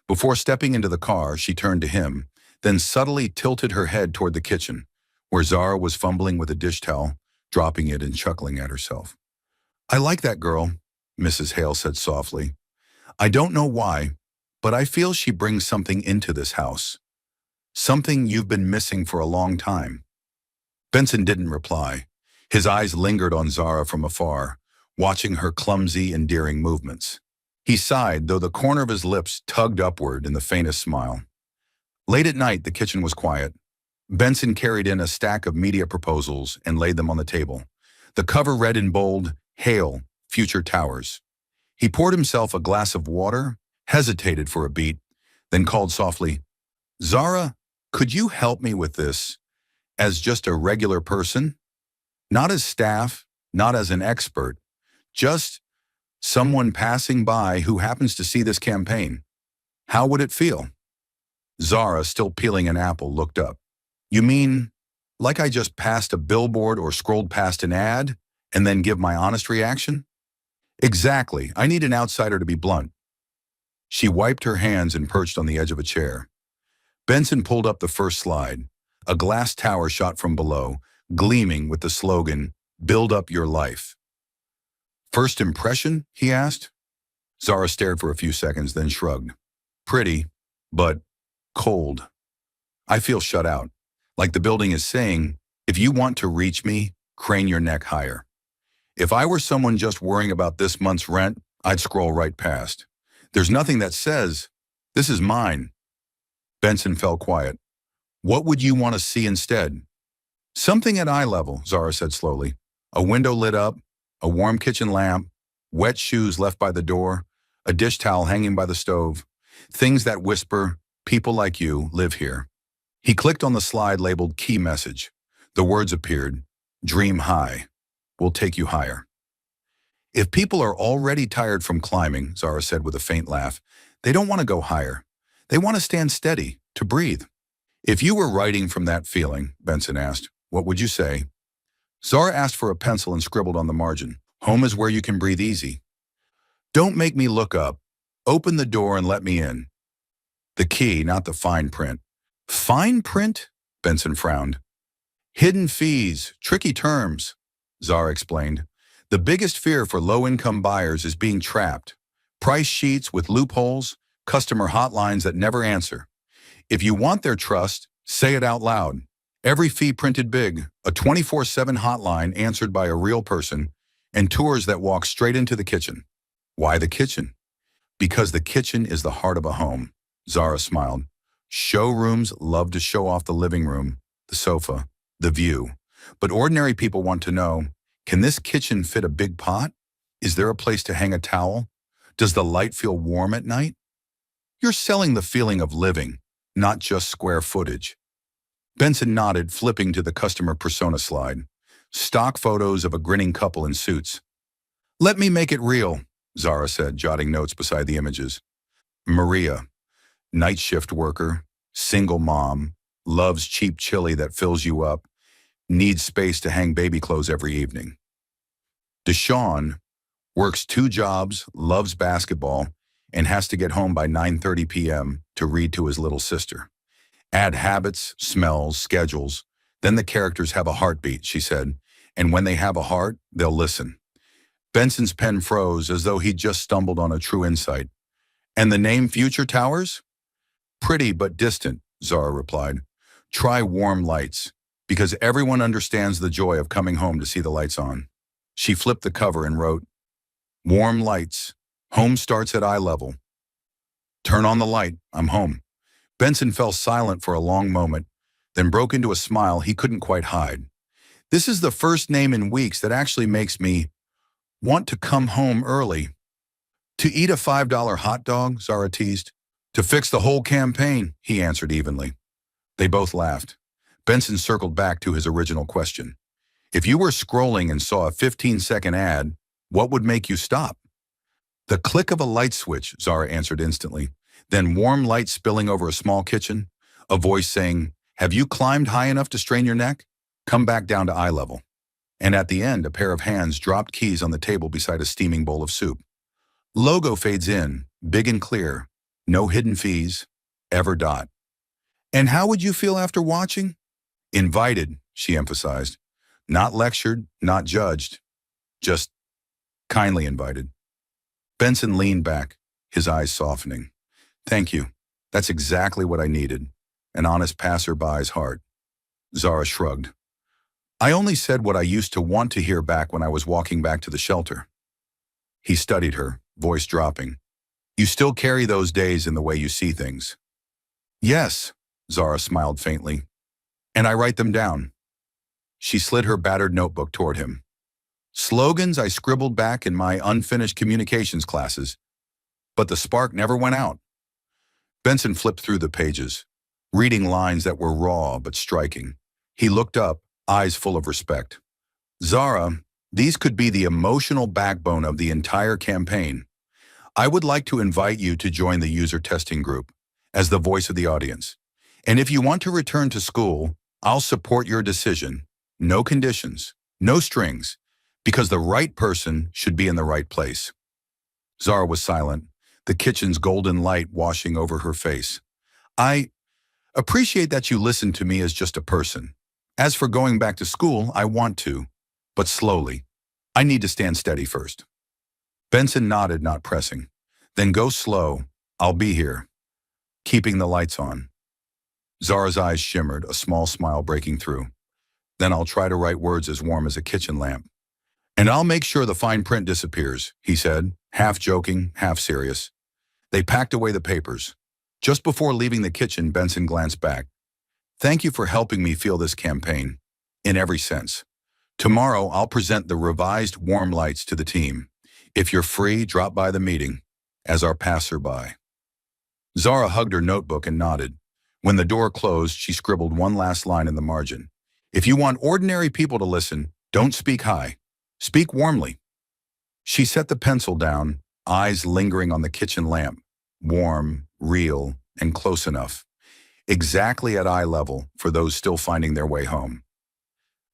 Before stepping into the car, she turned to him, then subtly tilted her head toward the kitchen, where Zara was fumbling with a dish towel, dropping it and chuckling at herself. I like that girl, Mrs. Hale said softly. I don't know why, but I feel she brings something into this house. Something you've been missing for a long time. Benson didn't reply. His eyes lingered on Zara from afar, watching her clumsy, endearing movements. He sighed, though the corner of his lips tugged upward in the faintest smile. Late at night, the kitchen was quiet. Benson carried in a stack of media proposals and laid them on the table. The cover read in bold, Hail, Future Towers. He poured himself a glass of water, hesitated for a beat, then called softly, Zara, could you help me with this as just a regular person? Not as staff, not as an expert, just someone passing by who happens to see this campaign. How would it feel? Zara, still peeling an apple, looked up. You mean, like I just passed a billboard or scrolled past an ad, and then give my honest reaction? Exactly. I need an outsider to be blunt. She wiped her hands and perched on the edge of a chair. Benson pulled up the first slide, a glass tower shot from below, gleaming with the slogan, "Build up your life." First impression? He asked. Zara stared for a few seconds, then shrugged. Pretty, but cold. I feel shut out. Like the building is saying, if you want to reach me, crane your neck higher. If I were someone just worrying about this month's rent, I'd scroll right past. There's nothing that says, this is mine. Benson fell quiet. What would you want to see instead? Something at eye level, Zara said slowly. A window lit up, a warm kitchen lamp, wet shoes left by the door, a dish towel hanging by the stove. Things that whisper, people like you live here. He clicked on the slide labeled Key Message. The words appeared, Dream high. We'll take you higher. If people are already tired from climbing, Zara said with a faint laugh, they don't want to go higher. They want to stand steady, to breathe. If you were writing from that feeling, Benson asked, what would you say? Zara asked for a pencil and scribbled on the margin. Home is where you can breathe easy. Don't make me look up. Open the door and let me in. The key, not the fine print. Fine print? Benson frowned. Hidden fees, tricky terms, Zara explained. The biggest fear for low-income buyers is being trapped. Price sheets with loopholes, customer hotlines that never answer. If you want their trust, say it out loud. Every fee printed big, a 24/7 hotline answered by a real person, and tours that walk straight into the kitchen. Why the kitchen? Because the kitchen is the heart of a home, Zara smiled. Showrooms love to show off the living room, the sofa, the view. But ordinary people want to know, can this kitchen fit a big pot? Is there a place to hang a towel? Does the light feel warm at night? You're selling the feeling of living, not just square footage. Benson nodded, flipping to the customer persona slide. Stock photos of a grinning couple in suits. Let me make it real, Zara said, jotting notes beside the images. Maria, night shift worker, single mom, loves cheap chili that fills you up, needs space to hang baby clothes every evening. Deshaun works 2 jobs, loves basketball, and has to get home by 9:30 p.m. to read to his little sister. Add habits, smells, schedules, then the characters have a heartbeat, she said, and when they have a heart, they'll listen. Benson's pen froze as though he'd just stumbled on a true insight. And the name Future Towers? Pretty but distant, Zara replied. Try Warm Lights, because everyone understands the joy of coming home to see the lights on. She flipped the cover and wrote, Warm Lights. Home starts at eye level. Turn on the light. I'm home. Benson fell silent for a long moment, then broke into a smile he couldn't quite hide. This is the first name in weeks that actually makes me want to come home early. To eat a $5 hot dog, Zara teased. To fix the whole campaign, he answered evenly. They both laughed. Benson circled back to his original question. If you were scrolling and saw a 15-second ad, what would make you stop? The click of a light switch, Zara answered instantly. Then warm light spilling over a small kitchen, a voice saying, have you climbed high enough to strain your neck? Come back down to eye level. And at the end, a pair of hands dropped keys on the table beside a steaming bowl of soup. Logo fades in, big and clear. No hidden fees, ever dot. And how would you feel after watching? Invited, she emphasized. Not lectured, not judged. Just kindly invited. Benson leaned back, his eyes softening. Thank you. That's exactly what I needed. An honest passerby's heart. Zara shrugged. I only said what I used to want to hear back when I was walking back to the shelter. He studied her, voice dropping. You still carry those days in the way you see things. Yes, Zara smiled faintly. And I write them down. She slid her battered notebook toward him. Slogans I scribbled back in my unfinished communications classes. But the spark never went out. Benson flipped through the pages, reading lines that were raw but striking. He looked up, eyes full of respect. Zara, these could be the emotional backbone of the entire campaign. I would like to invite you to join the user testing group as the voice of the audience. And if you want to return to school, I'll support your decision. No conditions, no strings, Because the right person should be in the right place. Zara was silent, the kitchen's golden light washing over her face. I appreciate that you listened to me as just a person. As for going back to school, I want to, but slowly. I need to stand steady first. Benson nodded, not pressing. Then go slow. I'll be here. Keeping the lights on. Zara's eyes shimmered, a small smile breaking through. Then I'll try to write words as warm as a kitchen lamp. And I'll make sure the fine print disappears, he said, half joking, half serious. They packed away the papers. Just before leaving the kitchen, Benson glanced back. Thank you for helping me feel this campaign, in every sense. Tomorrow, I'll present the revised warm lights to the team. If you're free, drop by the meeting, as our passerby. Zara hugged her notebook and nodded. When the door closed, she scribbled one last line in the margin. If you want ordinary people to listen, don't speak high. Speak warmly. She set the pencil down, eyes lingering on the kitchen lamp. Warm, real, and close enough. Exactly at eye level for those still finding their way home.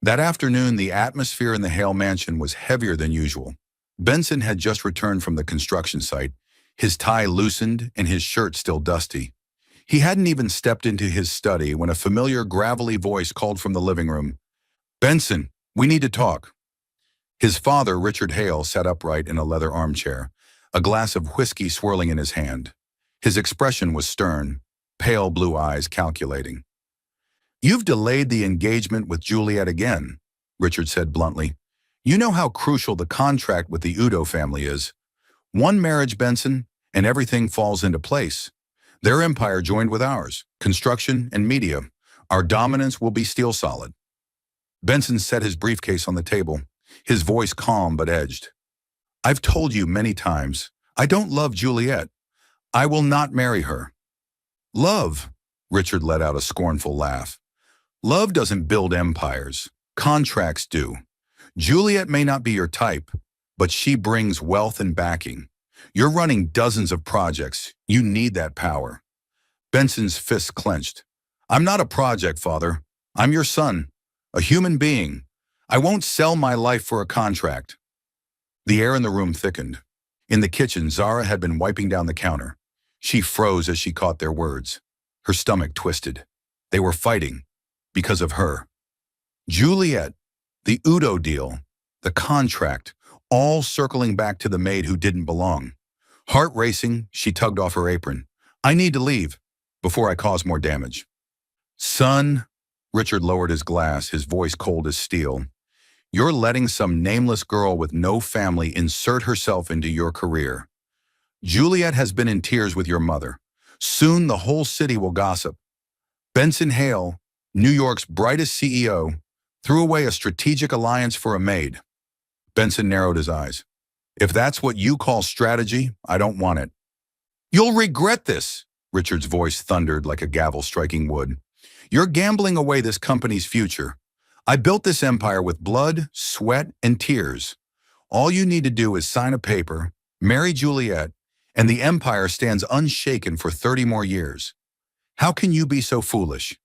That afternoon, the atmosphere in the Hale mansion was heavier than usual. Benson had just returned from the construction site, his tie loosened and his shirt still dusty. He hadn't even stepped into his study when a familiar gravelly voice called from the living room. Benson, we need to talk. His father, Richard Hale, sat upright in a leather armchair, a glass of whiskey swirling in his hand. His expression was stern, pale blue eyes calculating. You've delayed the engagement with Juliet again, Richard said bluntly. You know how crucial the contract with the Udo family is. One marriage, Benson, and everything falls into place. Their empire joined with ours, construction and media. Our dominance will be steel solid. Benson set his briefcase on the table, his voice calm but edged. I've told you many times, I don't love Juliet. I will not marry her. Love, Richard let out a scornful laugh. Love doesn't build empires. Contracts do. Juliet may not be your type, but she brings wealth and backing. You're running dozens of projects. You need that power. Benson's fists clenched. I'm not a project, Father. I'm your son, a human being. I won't sell my life for a contract. The air in the room thickened. In the kitchen, Zara had been wiping down the counter. She froze as she caught their words. Her stomach twisted. They were fighting because of her. Juliet, the Udo deal, the contract, all circling back to the maid who didn't belong. Heart racing, she tugged off her apron. I need to leave before I cause more damage. Son, Richard lowered his glass, his voice cold as steel. You're letting some nameless girl with no family insert herself into your career. Juliet has been in tears with your mother. Soon the whole city will gossip. Benson Hale, New York's brightest CEO, threw away a strategic alliance for a maid. Benson narrowed his eyes. If that's what you call strategy, I don't want it. You'll regret this, Richard's voice thundered like a gavel striking wood. You're gambling away this company's future. I built this empire with blood, sweat, and tears. All you need to do is sign a paper, marry Juliet, and the empire stands unshaken for 30 more years. How can you be so foolish?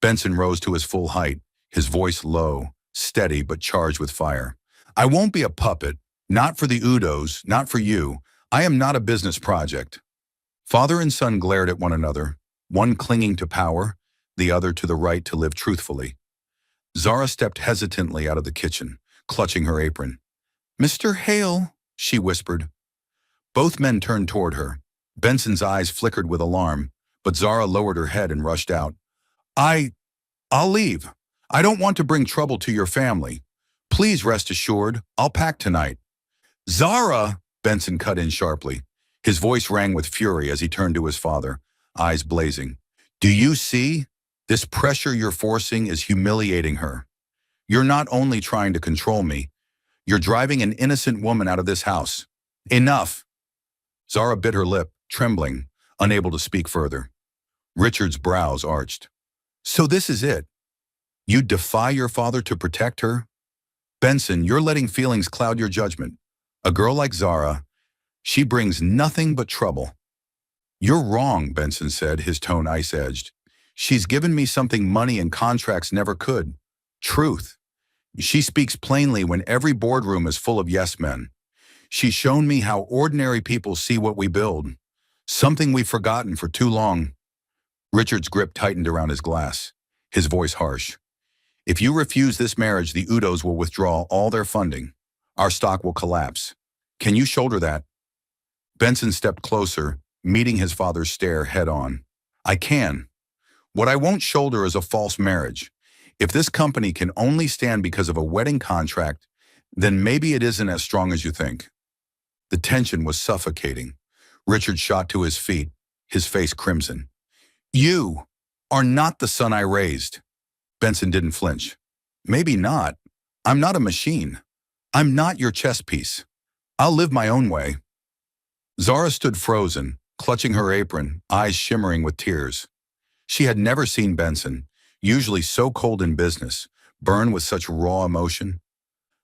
Benson rose to his full height, his voice low, steady but charged with fire. I won't be a puppet, not for the Udos, not for you. I am not a business project. Father and son glared at one another, one clinging to power, the other to the right to live truthfully. Zara stepped hesitantly out of the kitchen, clutching her apron. Mr. Hale, she whispered. Both men turned toward her. Benson's eyes flickered with alarm, but Zara lowered her head and rushed out. I'll leave. I don't want to bring trouble to your family. Please rest assured, I'll pack tonight. Zara, Benson cut in sharply. His voice rang with fury as he turned to his father, eyes blazing. Do you see? This pressure you're forcing is humiliating her. You're not only trying to control me, you're driving an innocent woman out of this house. Enough. Zara bit her lip, trembling, unable to speak further. Richard's brows arched. So this is it. You defy your father to protect her? Benson, you're letting feelings cloud your judgment. A girl like Zara, she brings nothing but trouble. You're wrong, Benson said, his tone ice-edged. She's given me something money and contracts never could. Truth. She speaks plainly when every boardroom is full of yes men. She's shown me how ordinary people see what we build, something we've forgotten for too long. Richard's grip tightened around his glass, his voice harsh. If you refuse this marriage, the Udos will withdraw all their funding. Our stock will collapse. Can you shoulder that? Benson stepped closer, meeting his father's stare head on. I can. What I won't shoulder is a false marriage. If this company can only stand because of a wedding contract, then maybe it isn't as strong as you think. The tension was suffocating. Richard shot to his feet, his face crimson. You are not the son I raised. Benson didn't flinch. Maybe not. I'm not a machine. I'm not your chess piece. I'll live my own way. Zara stood frozen, clutching her apron, eyes shimmering with tears. She had never seen Benson, usually so cold in business, burn with such raw emotion.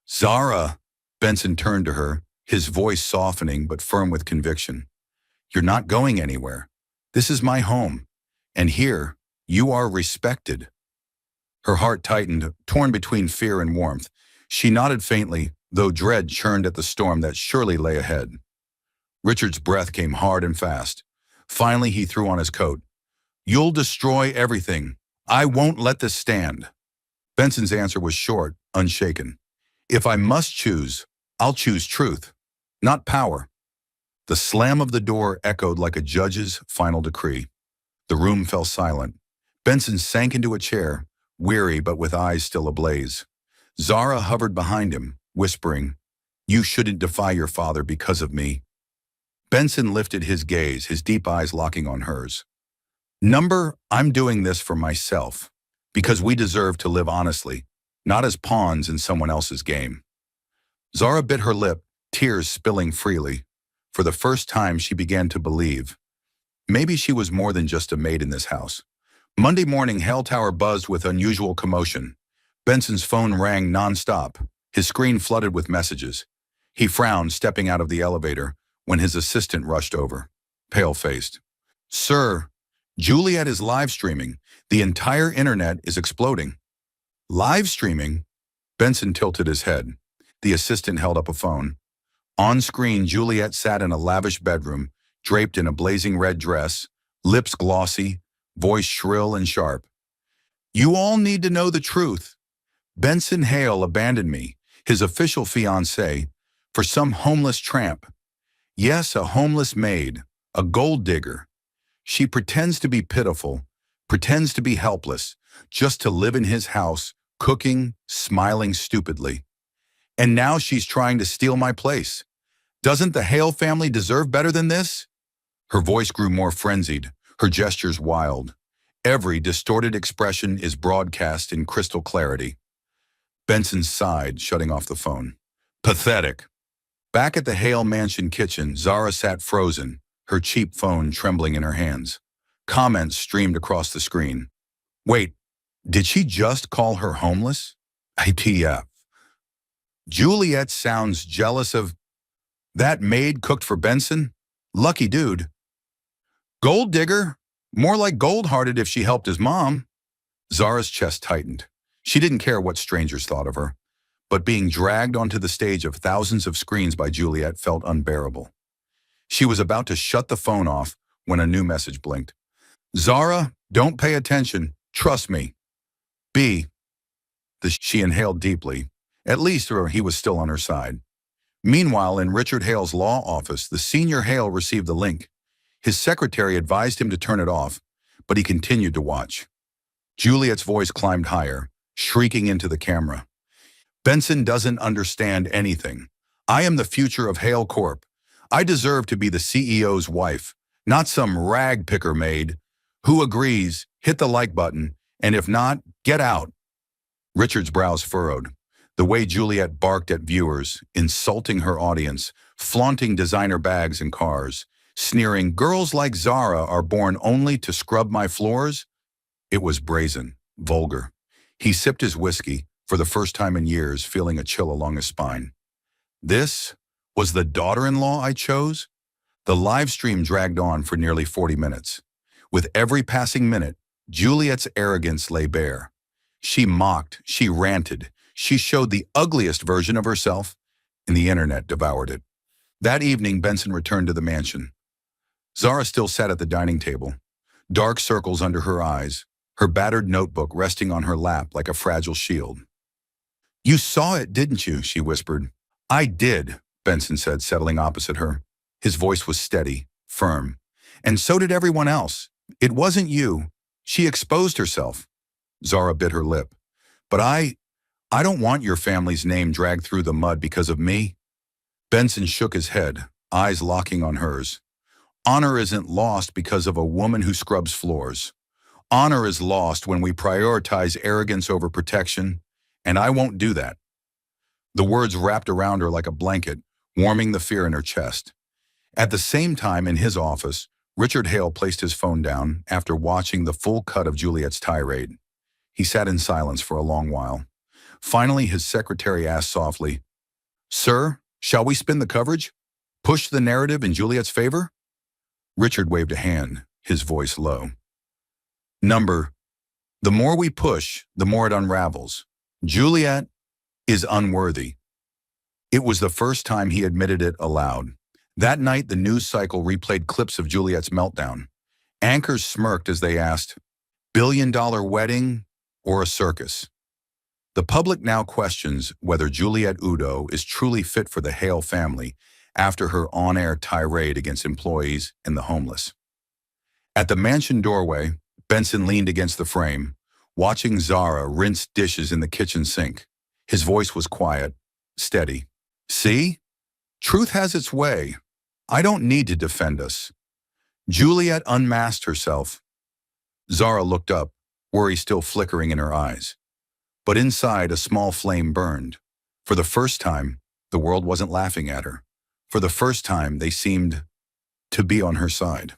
Zara! Benson turned to her, his voice softening but firm with conviction. You're not going anywhere. This is my home. And here, you are respected. Her heart tightened, torn between fear and warmth. She nodded faintly, though dread churned at the storm that surely lay ahead. Richard's breath came hard and fast. Finally, he threw on his coat. You'll destroy everything. I won't let this stand. Benson's answer was short, unshaken. If I must choose, I'll choose truth, not power. The slam of the door echoed like a judge's final decree. The room fell silent. Benson sank into a chair, weary but with eyes still ablaze. Zara hovered behind him, whispering, You shouldn't defy your father because of me. Benson lifted his gaze, his deep eyes locking on hers. I'm doing this for myself, because we deserve to live honestly, not as pawns in someone else's game. Zara bit her lip, tears spilling freely. For the first time, she began to believe. Maybe she was more than just a maid in this house. Monday morning, Hale Tower buzzed with unusual commotion. Benson's phone rang nonstop, his screen flooded with messages. He frowned, stepping out of the elevator, when his assistant rushed over, pale-faced. Sir, Juliet is live streaming. The entire internet is exploding. Live streaming? Benson tilted his head. The assistant held up a phone. On screen, Juliet sat in a lavish bedroom, draped in a blazing red dress, lips glossy, voice shrill and sharp. You all need to know the truth. Benson Hale abandoned me, his official fiancé, for some homeless tramp. Yes, a homeless maid, a gold digger. She pretends to be pitiful, pretends to be helpless, just to live in his house, cooking, smiling stupidly. And now she's trying to steal my place. Doesn't the Hale family deserve better than this? Her voice grew more frenzied, her gestures wild. Every distorted expression is broadcast in crystal clarity. Benson sighed, shutting off the phone. Pathetic. Back at the Hale Mansion kitchen, Zara sat frozen, her cheap phone trembling in her hands. Comments streamed across the screen. Wait, did she just call her homeless? ITF. Juliet sounds jealous of... That maid cooked for Benson? Lucky dude. Gold digger? More like gold-hearted if she helped his mom. Zara's chest tightened. She didn't care what strangers thought of her, but being dragged onto the stage of thousands of screens by Juliet felt unbearable. She was about to shut the phone off when a new message blinked. Zara, don't pay attention. Trust me. B. She inhaled deeply. At least he was still on her side. Meanwhile, in Richard Hale's law office, the senior Hale received the link. His secretary advised him to turn it off, but he continued to watch. Juliet's voice climbed higher, shrieking into the camera. Benson doesn't understand anything. I am the future of Hale Corp. I deserve to be the CEO's wife, not some rag picker maid. Who agrees, hit the like button, and if not, get out. Richard's brows furrowed. The way Juliet barked at viewers, insulting her audience, flaunting designer bags and cars, sneering, girls like Zara are born only to scrub my floors. It was brazen, vulgar. He sipped his whiskey, for the first time in years, feeling a chill along his spine. This was the daughter-in-law I chose? The live stream dragged on for nearly 40 minutes. With every passing minute, Juliet's arrogance lay bare. She mocked, she ranted, She showed the ugliest version of herself, and the internet devoured it. That evening, Benson returned to the mansion. Zara still sat at the dining table, dark circles under her eyes, her battered notebook resting on her lap like a fragile shield. "You saw it, didn't you?" she whispered. "I did," Benson said, settling opposite her. His voice was steady, firm. "And so did everyone else. It wasn't you. She exposed herself." Zara bit her lip. "But I don't want your family's name dragged through the mud because of me." Benson shook his head, eyes locking on hers. "Honor isn't lost because of a woman who scrubs floors. Honor is lost when we prioritize arrogance over protection, and I won't do that." The words wrapped around her like a blanket, warming the fear in her chest. At the same time, in his office, Richard Hale placed his phone down after watching the full cut of Juliet's tirade. He sat in silence for a long while. Finally, his secretary asked softly, "Sir, shall we spin the coverage? Push the narrative in Juliet's favor?" Richard waved a hand, his voice low. "The more we push, the more it unravels. Juliet is unworthy." It was the first time he admitted it aloud. That night, the news cycle replayed clips of Juliet's meltdown. Anchors smirked as they asked, "Billion-dollar wedding or a circus?" The public now questions whether Juliet Udo is truly fit for the Hale family after her on-air tirade against employees and the homeless. At the mansion doorway, Benson leaned against the frame, watching Zara rinse dishes in the kitchen sink. His voice was quiet, steady. "See? Truth has its way. I don't need to defend us. Juliet unmasked herself." Zara looked up, worry still flickering in her eyes. But inside, a small flame burned. For the first time, the world wasn't laughing at her. For the first time, they seemed to be on her side.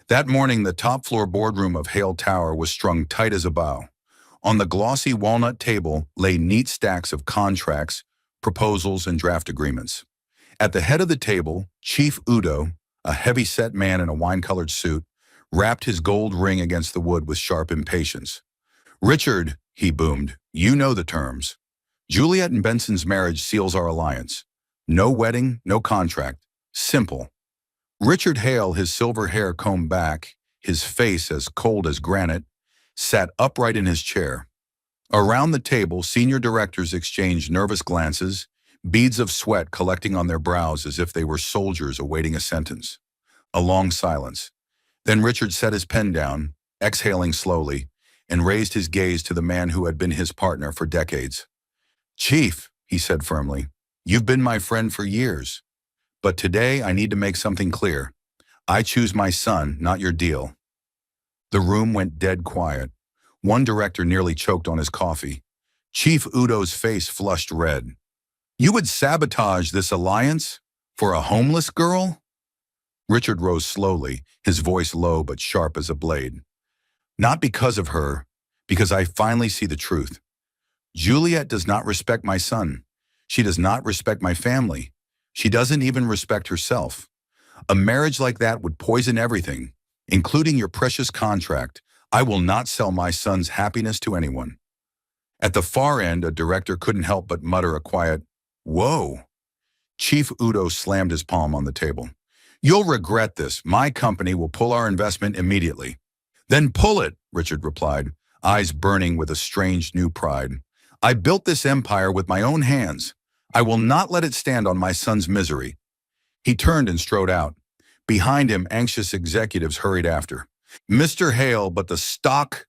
That morning, the top-floor boardroom of Hale Tower was strung tight as a bow. On the glossy walnut table lay neat stacks of contracts, proposals, and draft agreements. At the head of the table, Chief Udo, a heavy-set man in a wine-colored suit, rapped his gold ring against the wood with sharp impatience. "Richard," he boomed, "you know the terms. Juliet and Benson's marriage seals our alliance. No wedding, no contract. Simple." Richard Hale, his silver hair combed back, his face as cold as granite, sat upright in his chair. Around the table, senior directors exchanged nervous glances, beads of sweat collecting on their brows as if they were soldiers awaiting a sentence. A long silence. Then Richard set his pen down, exhaling slowly, and raised his gaze to the man who had been his partner for decades. "Chief," he said firmly, "you've been my friend for years. But today I need to make something clear. I choose my son, not your deal." The room went dead quiet. One director nearly choked on his coffee. Chief Udo's face flushed red. "You would sabotage this alliance? For a homeless girl?" Richard rose slowly, his voice low but sharp as a blade. "Not because of her, because I finally see the truth. Juliet does not respect my son. She does not respect my family. She doesn't even respect herself. A marriage like that would poison everything, including your precious contract. I will not sell my son's happiness to anyone." At the far end, a director couldn't help but mutter a quiet, "Whoa." Chief Udo slammed his palm on the table. "You'll regret this. My company will pull our investment immediately." "Then pull it," Richard replied, eyes burning with a strange new pride. "I built this empire with my own hands. I will not let it stand on my son's misery." He turned and strode out. Behind him, anxious executives hurried after. "Mr. Hale, but the stock—"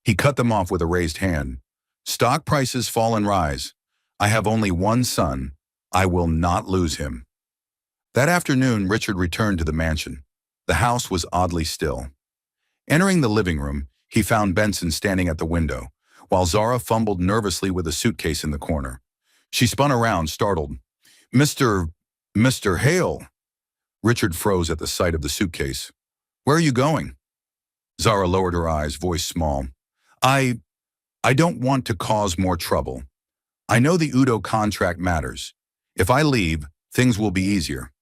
He cut them off with a raised hand. "Stock prices fall and rise. I have only one son. I will not lose him." That afternoon, Richard returned to the mansion. The house was oddly still. Entering the living room, he found Benson standing at the window, while Zara fumbled nervously with a suitcase in the corner. She spun around, startled. Mr. Hale." Richard froze at the sight of the suitcase. "Where are you going?" Zara lowered her eyes, voice small. I don't want to cause more trouble. I know the Udo contract matters. If I leave, things will be easier."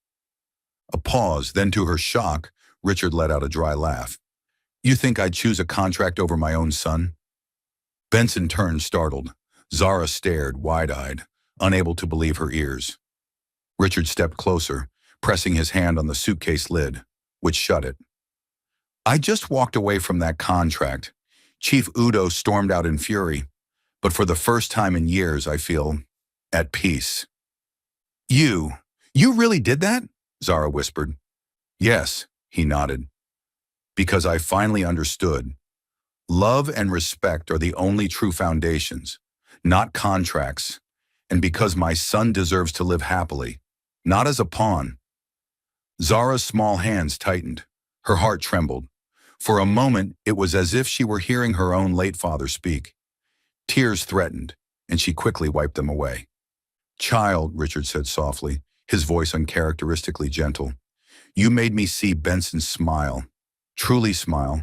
A pause, then to her shock, Richard let out a dry laugh. "You think I'd choose a contract over my own son?" Benson turned, startled. Zara stared, wide-eyed, unable to believe her ears. Richard stepped closer, pressing his hand on the suitcase lid, which shut it. I just walked away from that contract. Chief Udo stormed out in fury, but for the first time in years, I feel at peace. You really did that? Zara whispered. Yes, he nodded. Because I finally understood. Love and respect are the only true foundations, not contracts, and because my son deserves to live happily, not as a pawn. Zara's small hands tightened. Her heart trembled. For a moment, it was as if she were hearing her own late father speak. Tears threatened, and she quickly wiped them away. Child, Richard said softly, his voice uncharacteristically gentle, you made me see Benson smile, truly smile,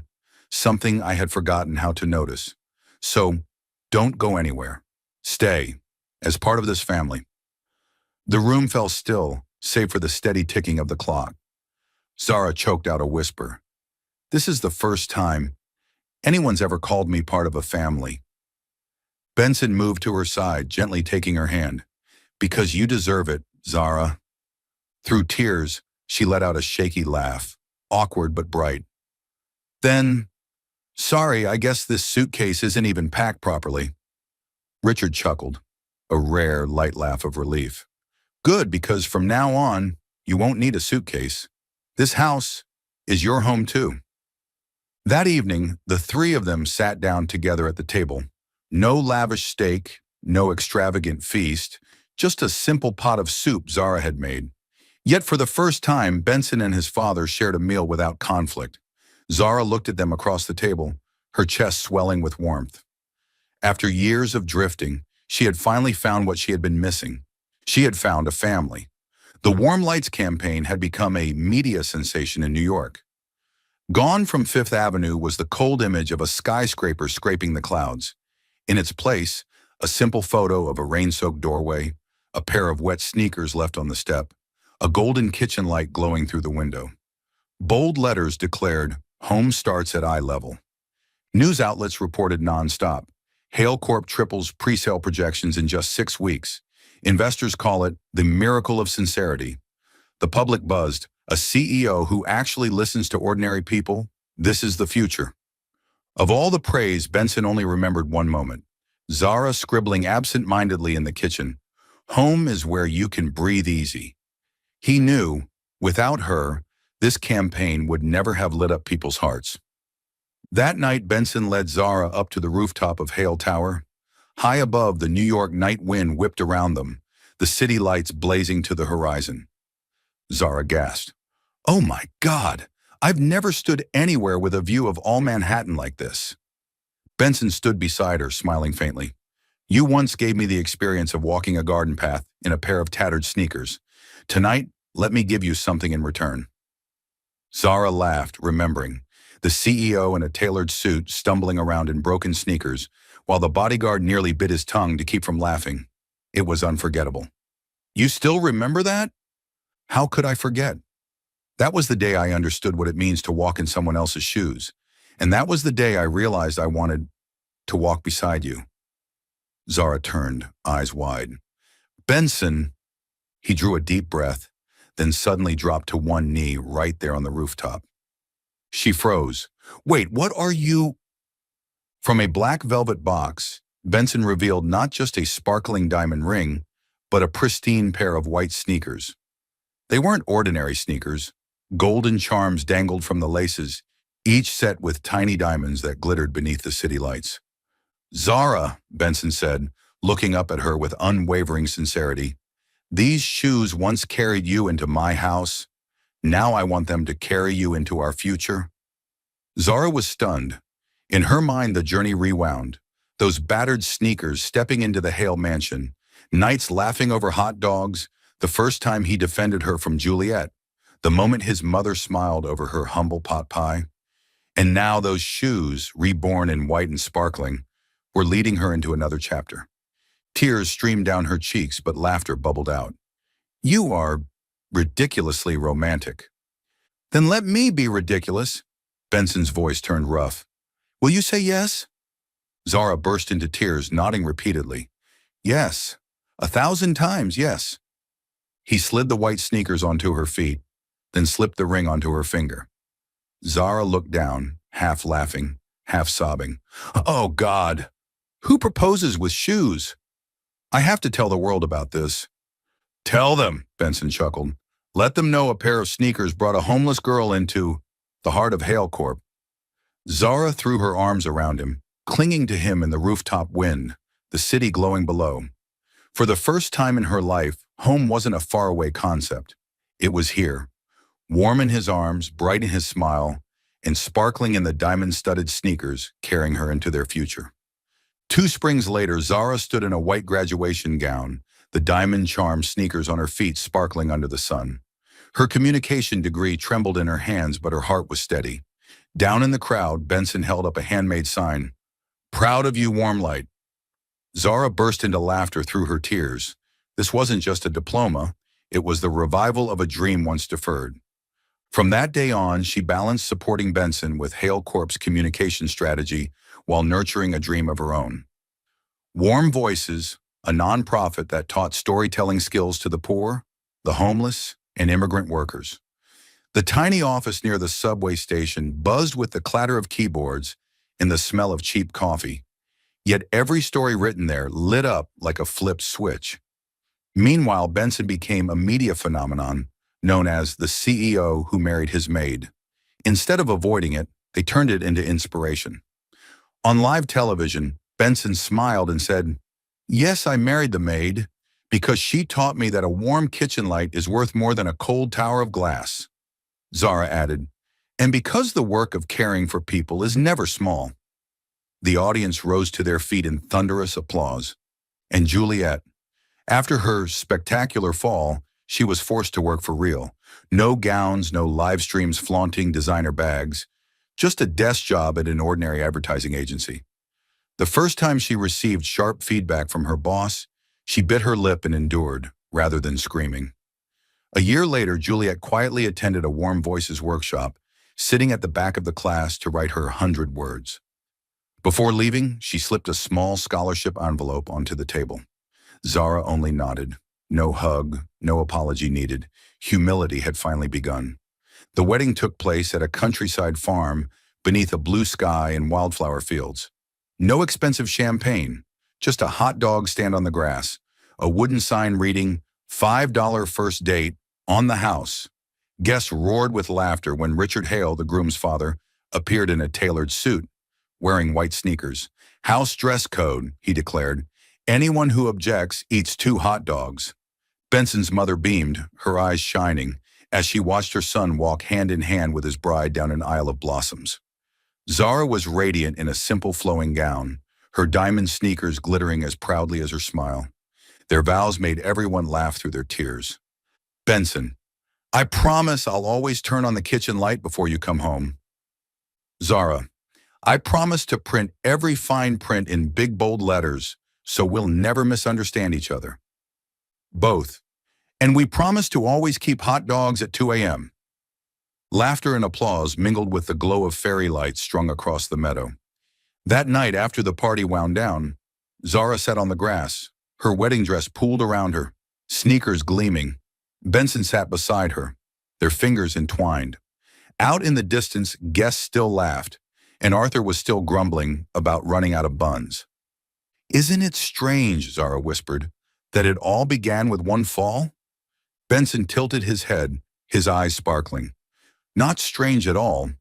something I had forgotten how to notice. So, don't go anywhere. Stay, as part of this family. The room fell still, save for the steady ticking of the clock. Zara choked out a whisper. This is the first time anyone's ever called me part of a family. Benson moved to her side, gently taking her hand. Because you deserve it, Zara. Through tears, she let out a shaky laugh, awkward but bright. Then, sorry, I guess this suitcase isn't even packed properly. Richard chuckled, a rare, light laugh of relief. Good, because from now on, you won't need a suitcase. This house is your home too. That evening, the three of them sat down together at the table. No lavish steak, no extravagant feast, just a simple pot of soup Zara had made. Yet for the first time, Benson and his father shared a meal without conflict. Zara looked at them across the table, her chest swelling with warmth. After years of drifting, she had finally found what she had been missing. She had found a family. The Warm Lights campaign had become a media sensation in New York. Gone from Fifth Avenue was the cold image of a skyscraper scraping the clouds. In its place, a simple photo of a rain-soaked doorway, a pair of wet sneakers left on the step, a golden kitchen light glowing through the window. Bold letters declared, home starts at eye level. News outlets reported nonstop. Hale Corp triples pre-sale projections in just 6 weeks. Investors call it the miracle of sincerity. The public buzzed, a CEO who actually listens to ordinary people, this is the future. Of all the praise, Benson only remembered one moment. Zara scribbling absent-mindedly in the kitchen. Home is where you can breathe easy. He knew, without her, this campaign would never have lit up people's hearts. That night, Benson led Zara up to the rooftop of Hale Tower. High above, the New York night wind whipped around them, the city lights blazing to the horizon. Zara gasped. Oh my God, I've never stood anywhere with a view of all Manhattan like this. Benson stood beside her, smiling faintly. You once gave me the experience of walking a garden path in a pair of tattered sneakers. Tonight, let me give you something in return. Zara laughed, remembering. The CEO in a tailored suit stumbling around in broken sneakers, while the bodyguard nearly bit his tongue to keep from laughing. It was unforgettable. You still remember that? How could I forget? That was the day I understood what it means to walk in someone else's shoes. And that was the day I realized I wanted to walk beside you. Zara turned, eyes wide. Benson, he drew a deep breath, then suddenly dropped to one knee right there on the rooftop. She froze. Wait, what are you? From a black velvet box, Benson revealed not just a sparkling diamond ring, but a pristine pair of white sneakers. They weren't ordinary sneakers. Golden charms dangled from the laces, each set with tiny diamonds that glittered beneath the city lights. Zara, Benson said, looking up at her with unwavering sincerity, these shoes once carried you into my house. Now I want them to carry you into our future. Zara was stunned. In her mind, the journey rewound. Those battered sneakers stepping into the Hale mansion, nights laughing over hot dogs, the first time he defended her from Juliet, the moment his mother smiled over her humble pot pie. And now those shoes, reborn in white and sparkling, were leading her into another chapter. Tears streamed down her cheeks, but laughter bubbled out. You are ridiculously romantic. Then let me be ridiculous. Benson's voice turned rough. Will you say yes? Zara burst into tears, nodding repeatedly. Yes. 1,000 times, yes. He slid the white sneakers onto her feet, then slipped the ring onto her finger. Zara looked down, half laughing, half sobbing. Oh, God! Who proposes with shoes? I have to tell the world about this. Tell them, Benson chuckled. Let them know a pair of sneakers brought a homeless girl into the heart of Hale Corp. Zara threw her arms around him, clinging to him in the rooftop wind, the city glowing below. For the first time in her life, home wasn't a faraway concept. It was here, warm in his arms, bright in his smile, and sparkling in the diamond-studded sneakers carrying her into their future. 2 springs later, Zara stood in a white graduation gown, the diamond-charmed sneakers on her feet sparkling under the sun. Her communication degree trembled in her hands, but her heart was steady. Down in the crowd, Benson held up a handmade sign. Proud of you, Warmlight. Zara burst into laughter through her tears. This wasn't just a diploma, it was the revival of a dream once deferred. From that day on, she balanced supporting Benson with Hale Corp's communication strategy while nurturing a dream of her own. Warm Voices, a nonprofit that taught storytelling skills to the poor, the homeless, and immigrant workers. The tiny office near the subway station buzzed with the clatter of keyboards and the smell of cheap coffee. Yet every story written there lit up like a flipped switch. Meanwhile, Benson became a media phenomenon known as the CEO who married his maid. Instead of avoiding it, they turned it into inspiration. On live television, Benson smiled and said, Yes, I married the maid because she taught me that a warm kitchen light is worth more than a cold tower of glass. Zara added, and because the work of caring for people is never small. The audience rose to their feet in thunderous applause. And Juliet, after her spectacular fall, she was forced to work for real. No gowns, no live streams flaunting designer bags, just a desk job at an ordinary advertising agency. The first time she received sharp feedback from her boss, she bit her lip and endured, rather than screaming. A year later, Juliet quietly attended a Warm Voices workshop, sitting at the back of the class to write her 100 words. Before leaving, she slipped a small scholarship envelope onto the table. Zara only nodded. No hug, no apology needed. Humility had finally begun. The wedding took place at a countryside farm beneath a blue sky and wildflower fields. No expensive champagne, just a hot dog stand on the grass, a wooden sign reading, $5 first date, on the house. Guests roared with laughter when Richard Hale, the groom's father, appeared in a tailored suit, wearing white sneakers. House dress code, he declared. Anyone who objects eats 2 hot dogs. Benson's mother beamed, her eyes shining, as she watched her son walk hand in hand with his bride down an aisle of blossoms. Zara was radiant in a simple flowing gown, her diamond sneakers glittering as proudly as her smile. Their vows made everyone laugh through their tears. Benson, I promise I'll always turn on the kitchen light before you come home. Zara, I promise to print every fine print in big bold letters so we'll never misunderstand each other. Both. And we promise to always keep hot dogs at 2 a.m. Laughter and applause mingled with the glow of fairy lights strung across the meadow. That night, after the party wound down, Zara sat on the grass, her wedding dress pooled around her, sneakers gleaming. Benson sat beside her, their fingers entwined. Out in the distance, guests still laughed, and Arthur was still grumbling about running out of buns. Isn't it strange, Zara whispered, that it all began with one fall? Benson tilted his head, his eyes sparkling. Not strange at all.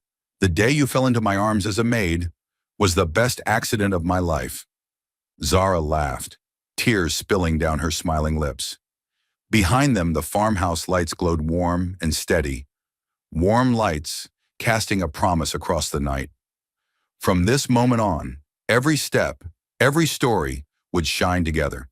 The day you fell into my arms as a maid was the best accident of my life. Zara laughed, tears spilling down her smiling lips. Behind them, the farmhouse lights glowed warm and steady. Warm lights, casting a promise across the night. From this moment on, every step, every story would shine together.